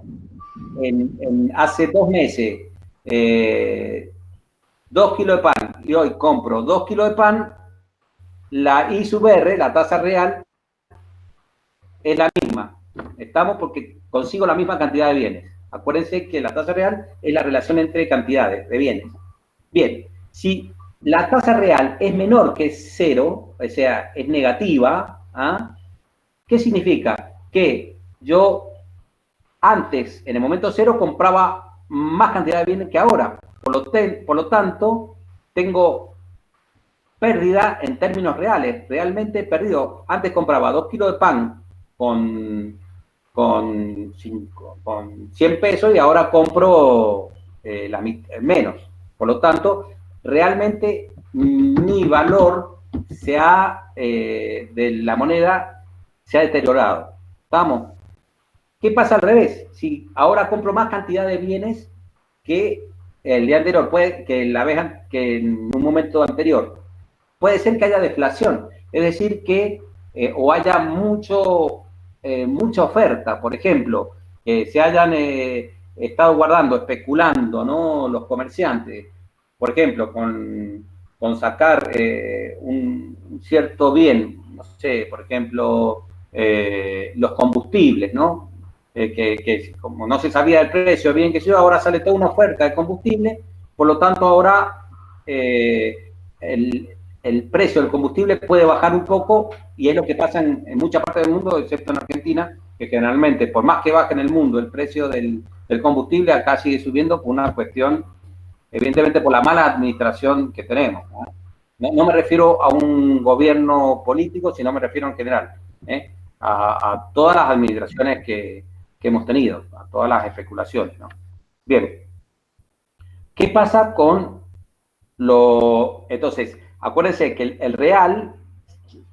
hace 2 meses 2 kilos de pan y hoy compro 2 kilos de pan, la I sub R, la tasa real, es la misma. Estamos porque consigo la misma cantidad de bienes. Acuérdense que la tasa real es la relación entre cantidades de bienes. Bien, si la tasa real es menor que 0, o sea, es negativa, ¿ah? ¿Qué significa? Que yo antes, en el momento 0, compraba más cantidad de bienes que ahora. Por lo tanto, tengo pérdida en términos reales. Realmente he perdido. Antes compraba 2 kilos de pan con 100 pesos y ahora compro menos. Por lo tanto, realmente mi valor de la moneda se ha deteriorado. ¿Estamos? ¿Qué pasa al revés? Si ahora compro más cantidad de bienes que el día anterior, que en un momento anterior, puede ser que haya deflación. Es decir, que o haya mucha oferta, por ejemplo, que se hayan estado guardando, especulando, ¿no? Los comerciantes, por ejemplo, con sacar un cierto bien, no sé, por ejemplo, los combustibles, ¿no? Que como no se sabía el precio bien que yo, ahora sale toda una oferta de combustible, por lo tanto ahora el precio del combustible puede bajar un poco, y es lo que pasa en muchas partes del mundo, excepto en Argentina, que generalmente, por más que baje en el mundo el precio del combustible, acá sigue subiendo por una cuestión, evidentemente por la mala administración que tenemos, ¿no? No me refiero a un gobierno político, sino me refiero en general, a todas las administraciones que hemos tenido, a todas las especulaciones, ¿no? Bien. ¿Qué pasa con entonces, acuérdense que el real,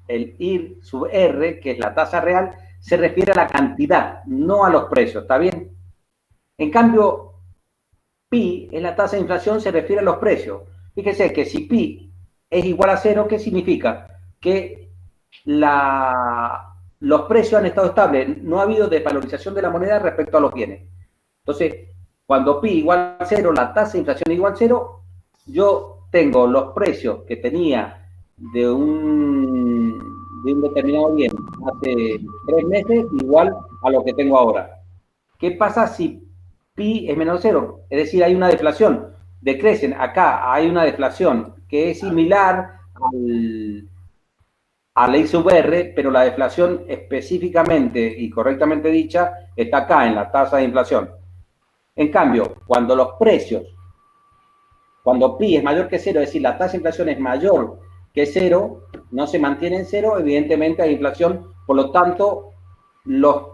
el I sub R, que es la tasa real, se refiere a la cantidad, no a los precios, ¿está bien? En cambio, pi, es la tasa de inflación, se refiere a los precios. Fíjese que si pi es igual a 0, ¿qué significa? Que los precios han estado estables, no ha habido desvalorización de la moneda respecto a los bienes. Entonces, cuando pi igual a 0, la tasa de inflación igual a 0, yo tengo los precios que tenía de un determinado bien hace 3 meses igual a lo que tengo ahora. ¿Qué pasa si pi es menos 0? Es decir, hay una deflación, decrecen. Acá hay una deflación que es similar a la I sub R, pero la deflación específicamente y correctamente dicha está acá en la tasa de inflación. En cambio, cuando los precios, cuando pi es mayor que 0, es decir, la tasa de inflación es mayor que 0, no se mantiene en 0, evidentemente hay inflación, por lo tanto, los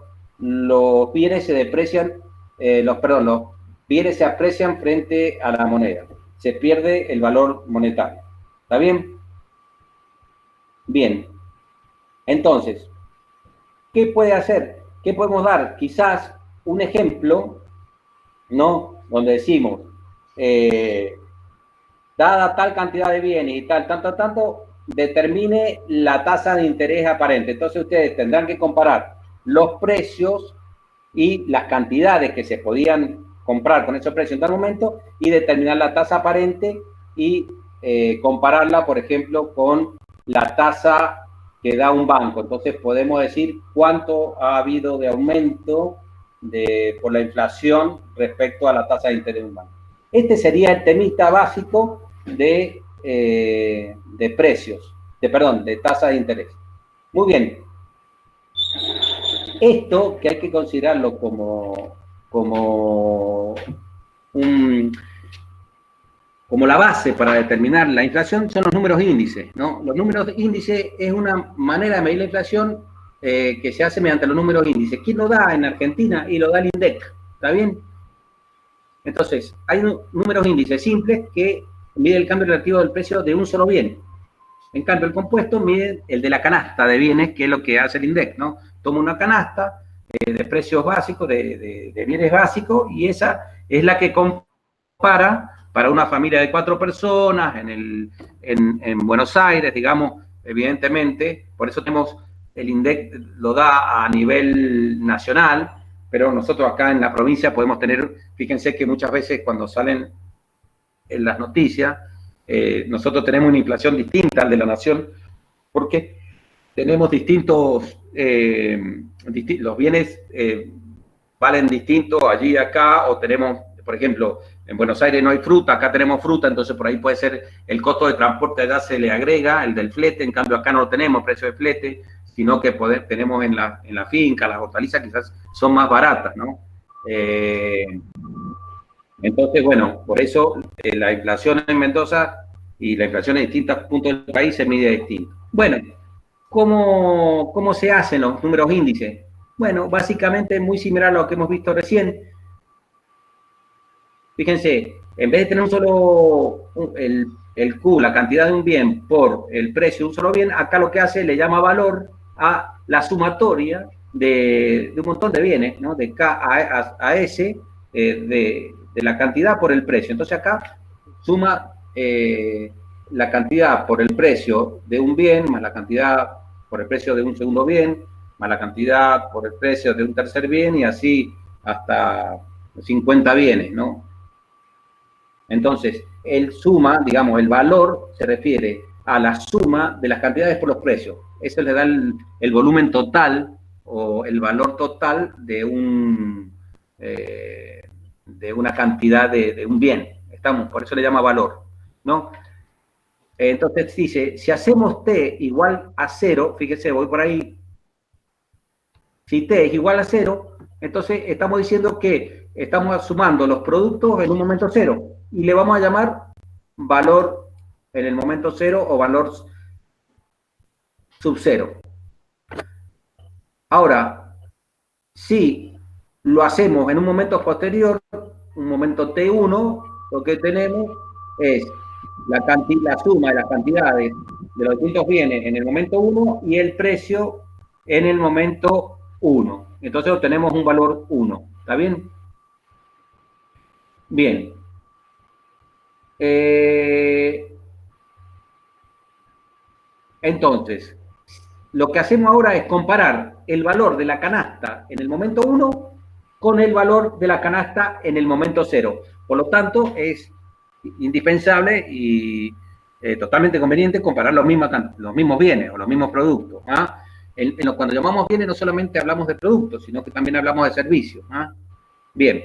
bienes se deprecian, los bienes se aprecian frente a la moneda. Se pierde el valor monetario. ¿Está bien? Bien. Entonces, ¿qué puede hacer? ¿Qué podemos dar? Quizás un ejemplo, ¿no? Donde decimos, dada tal cantidad de bienes y tanto, determine la tasa de interés aparente. Entonces ustedes tendrán que comparar los precios y las cantidades que se podían comprar con esos precios en tal momento y determinar la tasa aparente y compararla, por ejemplo, con la tasa que da un banco. Entonces podemos decir cuánto ha habido de aumento por la inflación respecto a la tasa de interés de un banco. Este sería el temita básico de precios, de tasa de interés. Muy bien. Esto que hay que considerarlo como la base para determinar la inflación son los números índices, ¿no? Los números índices es una manera de medir la inflación que se hace mediante los números índices. ¿Quién lo da en Argentina? Y lo da el INDEC, ¿está bien? Entonces, hay números índices simples que mide el cambio relativo del precio de un solo bien. En cambio, el compuesto mide el de la canasta de bienes, que es lo que hace el INDEC, ¿no? Toma una canasta de precios básicos, de bienes básicos, y esa es la que compara para una familia de 4 personas en Buenos Aires, digamos, evidentemente. Por eso tenemos, el INDEC lo da a nivel nacional, pero nosotros acá en la provincia podemos tener, fíjense que muchas veces cuando salen en las noticias, nosotros tenemos una inflación distinta al de la nación, porque tenemos distintos, los bienes valen distinto allí y acá, o tenemos, por ejemplo, en Buenos Aires no hay fruta, acá tenemos fruta, entonces por ahí puede ser el costo de transporte, allá se le agrega el del flete, en cambio acá no lo tenemos, precio de flete, sino que tenemos en la finca, las hortalizas quizás son más baratas, ¿no? Entonces, bueno, por eso la inflación en Mendoza y la inflación en distintos puntos del país se mide distinto. Bueno, ¿cómo se hacen los números índices? Bueno, básicamente muy similar a lo que hemos visto recién. Fíjense, en vez de tener un solo, el Q, la cantidad de un bien por el precio de un solo bien, acá lo que hace le llama valor a la sumatoria de un montón de bienes, ¿no? De K a S, de la cantidad por el precio. Entonces acá suma la cantidad por el precio de un bien, más la cantidad por el precio de un segundo bien, más la cantidad por el precio de un tercer bien, y así hasta 50 bienes, ¿no? Entonces, el suma, digamos, el valor se refiere a la suma de las cantidades por los precios. Eso le da el volumen total o el valor total de una cantidad de un bien. Por eso le llama valor, ¿no? Entonces dice, si hacemos T igual a 0, fíjese, voy por ahí, si T es igual a 0, entonces estamos diciendo que estamos sumando los productos en un momento 0 y le vamos a llamar valor en el momento 0 o valor sub 0. Ahora, si lo hacemos en un momento posterior, un momento T1, lo que tenemos es la suma de las cantidades de los distintos bienes en el momento 1 y el precio en el momento 1. Entonces obtenemos un valor 1. ¿Está bien? Bien. Entonces, lo que hacemos ahora es comparar el valor de la canasta en el momento 1 con el valor de la canasta en el momento 0. Por lo tanto, es indispensable y totalmente conveniente comparar los mismos bienes o los mismos productos. ¿Ah? Cuando llamamos bienes no solamente hablamos de productos, sino que también hablamos de servicios. ¿Ah? Bien.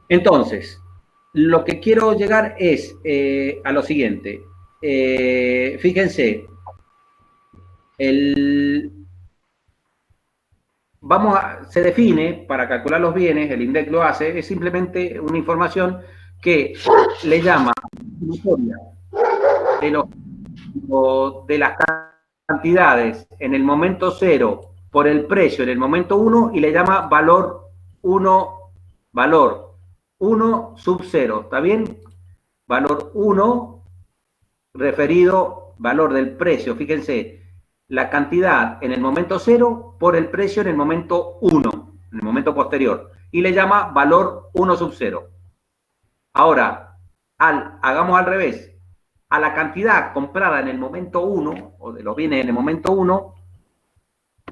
Entonces, lo que quiero llegar es a lo siguiente. Fíjense, se define, para calcular los bienes, el INDEC lo hace, es simplemente una información que le llama de las cantidades en el momento 0 por el precio en el momento 1 y le llama valor 1 sub 0, ¿está bien? Valor 1 referido, valor del precio, fíjense, la cantidad en el momento 0 por el precio en el momento 1, en el momento posterior, y le llama valor 1 sub 0. Ahora, hagamos al revés, a la cantidad comprada en el momento 1, o de los bienes en el momento 1,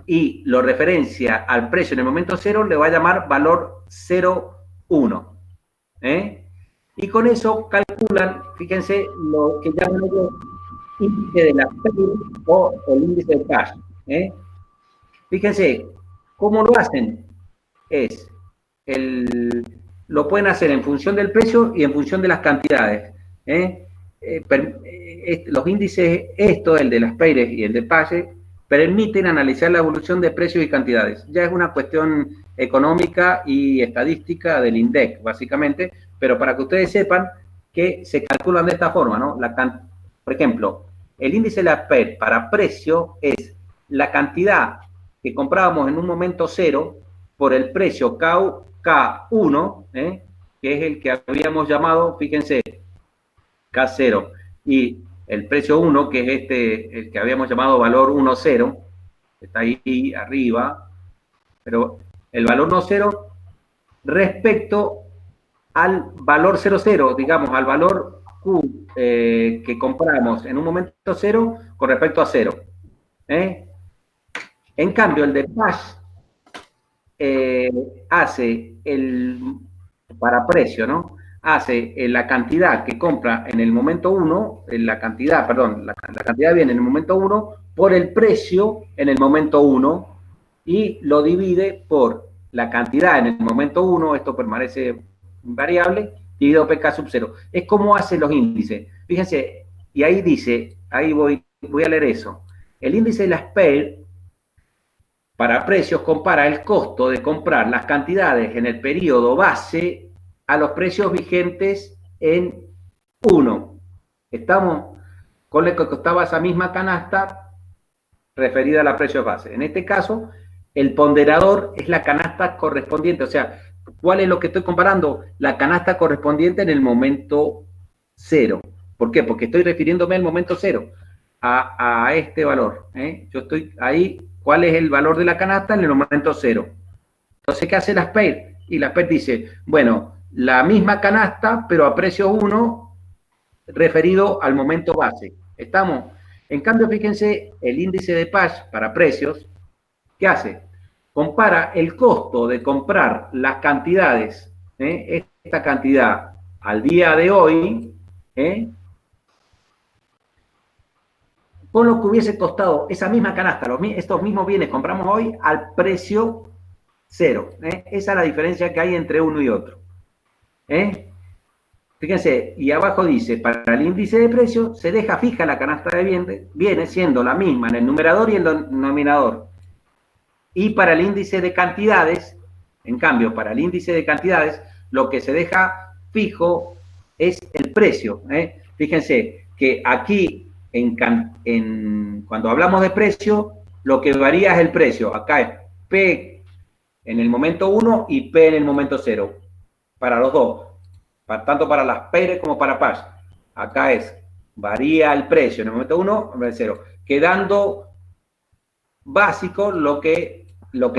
y lo referencia al precio en el momento 0, le va a llamar valor 0,1. Y con eso calculan, fíjense, lo que llaman ellos índice de la PER o el índice de cash. Fíjense, ¿cómo lo hacen? Lo pueden hacer en función del precio y en función de las cantidades. Los índices, el de las PER y el de PAYE, permiten analizar la evolución de precios y cantidades. Ya es una cuestión económica y estadística del INDEC, básicamente, pero para que ustedes sepan que se calculan de esta forma, ¿no? Por ejemplo, el índice de la PER para precio es la cantidad que comprábamos en un momento 0 por el precio K1, que es el que habíamos llamado, fíjense, K0, y el precio 1, que es el que habíamos llamado valor 1,0, está ahí arriba, pero el valor 1,0 respecto al valor 0,0, digamos, al valor Q que compramos en un momento 0 con respecto a 0. En cambio, el de PAYE hace para precio, ¿no? Hace la cantidad que compra en el momento 1, la cantidad viene en el momento 1 por el precio en el momento 1 y lo divide por la cantidad en el momento 1, esto permanece invariable, dividido PK sub 0. Es como hacen los índices. Fíjense, y ahí dice, ahí voy a leer eso. El índice de las PER para precios compara el costo de comprar las cantidades en el periodo base a los precios vigentes en 1. Estamos con lo que costaba esa misma canasta referida a la precios base. En este caso, el ponderador es la canasta correspondiente, o sea, ¿cuál es lo que estoy comparando? La canasta correspondiente en el momento 0. ¿Por qué? Porque estoy refiriéndome al momento 0, a este valor. Yo estoy ahí, ¿cuál es el valor de la canasta en el momento 0? Entonces, ¿qué hace la PER? Y la PER dice, bueno, la misma canasta, pero a precio 1, referido al momento base. ¿Estamos? En cambio, fíjense, el índice de PAYE para precios, ¿qué hace? Compara el costo de comprar las cantidades, esta cantidad al día de hoy, con lo que hubiese costado esa misma canasta, estos mismos bienes compramos hoy al precio 0. Esa es la diferencia que hay entre uno y otro. Fíjense, y abajo dice, para el índice de precio se deja fija la canasta de bienes, viene siendo la misma en el numerador y el denominador. Y para el índice de cantidades, en cambio, para el índice de cantidades, lo que se deja fijo es el precio. Fíjense que aquí, cuando hablamos de precio, lo que varía es el precio. Acá es P en el momento 1 y P en el momento 0. Para los dos. Tanto para las PER como para PAYE. Acá varía el precio en el momento 1 en el 0. Quedando básico lo que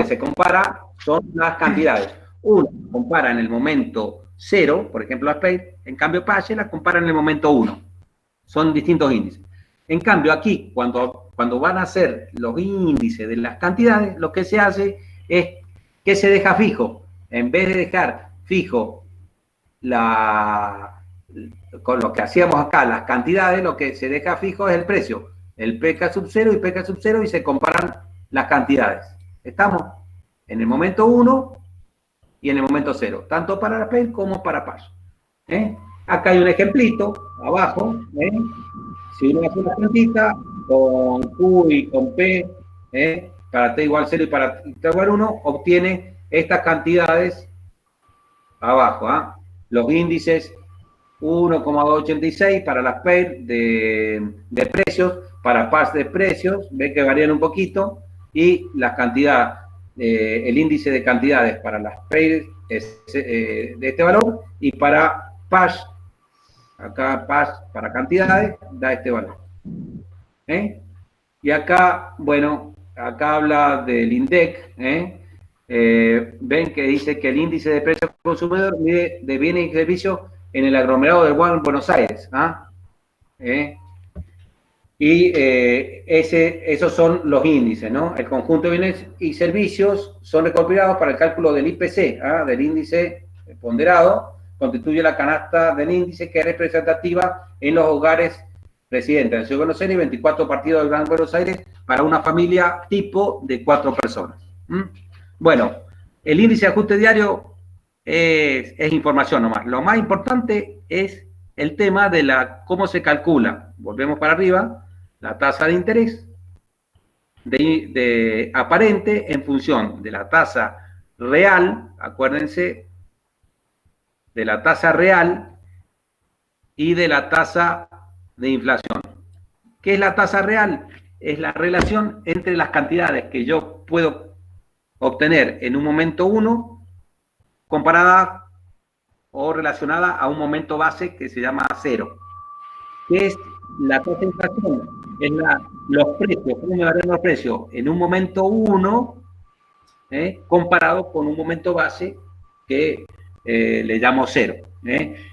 se compara son las cantidades. Uno compara en el momento 0, por ejemplo las PER, en cambio PAYE las compara en el momento 1. Son distintos índices. En cambio, aquí, cuando van a hacer los índices de las cantidades, lo que se hace es que se deja fijo. En vez de dejar fijo con lo que hacíamos acá, las cantidades, lo que se deja fijo es el precio. El PK sub 0 y PK sub 0 y se comparan las cantidades. Estamos en el momento 1 y en el momento 0, tanto para la PER como para PAS. Acá hay un ejemplito, abajo, si uno hace una puntita con Q y con P, para T igual 0 y para T igual 1, obtiene estas cantidades abajo, los índices 1,286 para las PER de precios, para PAS de precios, ve que varían un poquito, y las cantidades, el índice de cantidades para las PER es de este valor, y para PAS, acá PAS para cantidades, da este valor. Y acá, bueno, acá habla del INDEC, ven que dice que el índice de precio consumidor mide de bienes y servicios en el aglomerado del Buenos Aires. Y esos son los índices, ¿no? El conjunto de bienes y servicios son recopilados para el cálculo del IPC, del índice ponderado, constituye la canasta del índice que es representativa en los hogares residentes de la Ciudad de Buenos Aires y 24 partidos del Gran Buenos Aires para una familia tipo de 4 personas. Bueno, el índice de ajuste diario es información nomás. Lo más importante es el tema de cómo se calcula. Volvemos para arriba, la tasa de interés de aparente en función de la tasa real, acuérdense, de la tasa real y de la tasa de inflación. ¿Qué es la tasa real? Es la relación entre las cantidades que yo puedo obtener en un momento 1 comparada o relacionada a un momento base que se llama 0. ¿Qué es la tasa de inflación? Es los precios, cómo me varían los precios en un momento 1 comparado con un momento base que le llamo 0.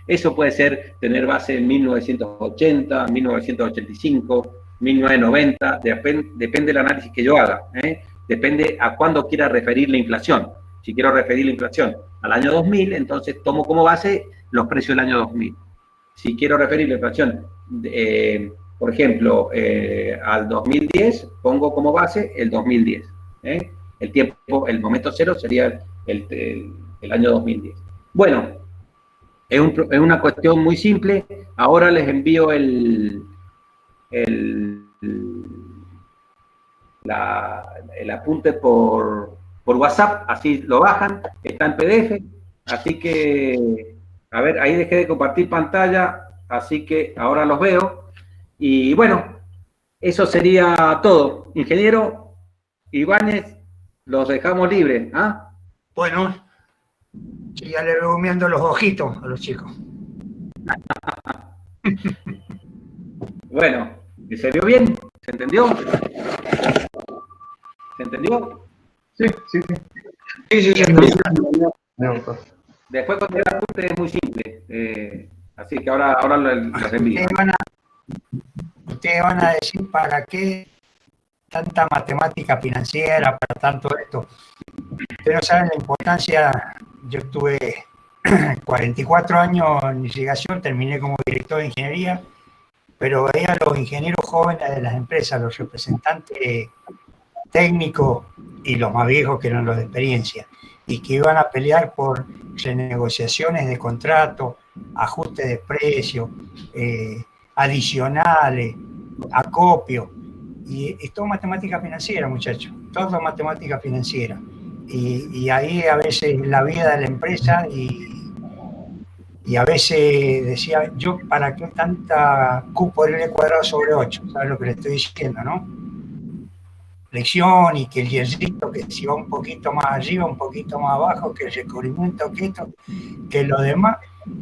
Eso puede ser tener base en 1980, 1985, 1990, depende del análisis que yo haga. Depende a cuándo quiera referir la inflación. Si quiero referir la inflación al año 2000, entonces tomo como base los precios del año 2000. Si quiero referir la inflación, por ejemplo, al 2010, pongo como base el 2010. El momento 0 sería el año 2010. Bueno, es una cuestión muy simple. Ahora les envío el apunte por WhatsApp, así lo bajan, está en PDF, así que, a ver, ahí dejé de compartir pantalla, así que ahora los veo, y bueno, eso sería todo. Ingeniero Ibáñez, los dejamos libres, Bueno, sí, ya le veo humeando los ojitos a los chicos. Bueno, ¿se vio bien? ¿Se entendió? ¿Se entendió? Sí. Después cuando el ajuste es muy simple, así que ahora los envío. Ustedes van a decir para qué tanta matemática financiera, para tanto esto. Ustedes no saben la importancia. Yo tuve 44 años en investigación, terminé como director de ingeniería, pero veía a los ingenieros jóvenes de las empresas, los representantes técnicos y los más viejos que eran los de experiencia, y que iban a pelear por renegociaciones de contratos, ajustes de precios, adicionales, acopios, y es todo matemática financiera, muchachos, todo matemática financiera, y ahí a veces la vida de la empresa, y a veces decía, yo, ¿para qué tanta Q por L cuadrado sobre 8? ¿Sabes lo que le estoy diciendo, no? Flexión y que el hierrito que si va un poquito más arriba, un poquito más abajo, que el recubrimiento, que esto, que lo demás.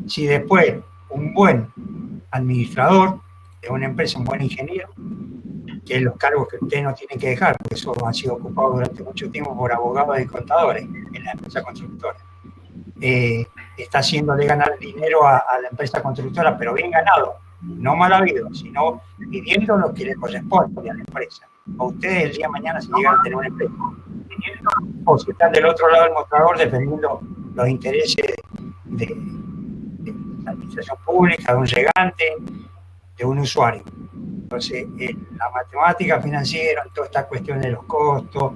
Si después un buen administrador de una empresa, un buen ingeniero, que es los cargos que ustedes no tienen que dejar, porque eso han sido ocupados durante mucho tiempo por abogados y contadores en la empresa constructora, está haciéndole ganar dinero a la empresa constructora, pero bien ganado, no mal habido, sino pidiendo lo que le corresponde a la empresa. O ustedes el día de mañana si llegan a tener una empresa, o si están del otro lado del mostrador defendiendo los intereses de la administración pública, de un llegante, de un usuario. Entonces, la matemática financiera, toda esta cuestión de los costos,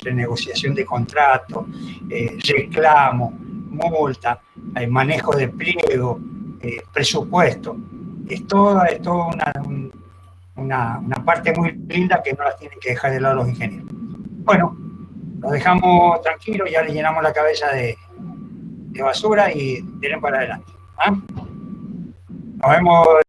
renegociación de contratos, reclamo, multa, manejo de pliego, presupuesto, es toda una parte muy linda que no la tienen que dejar de lado los ingenieros. Bueno, los dejamos tranquilos, ya le llenamos la cabeza de basura y tienen para adelante. ¿Ah? Nos vemos.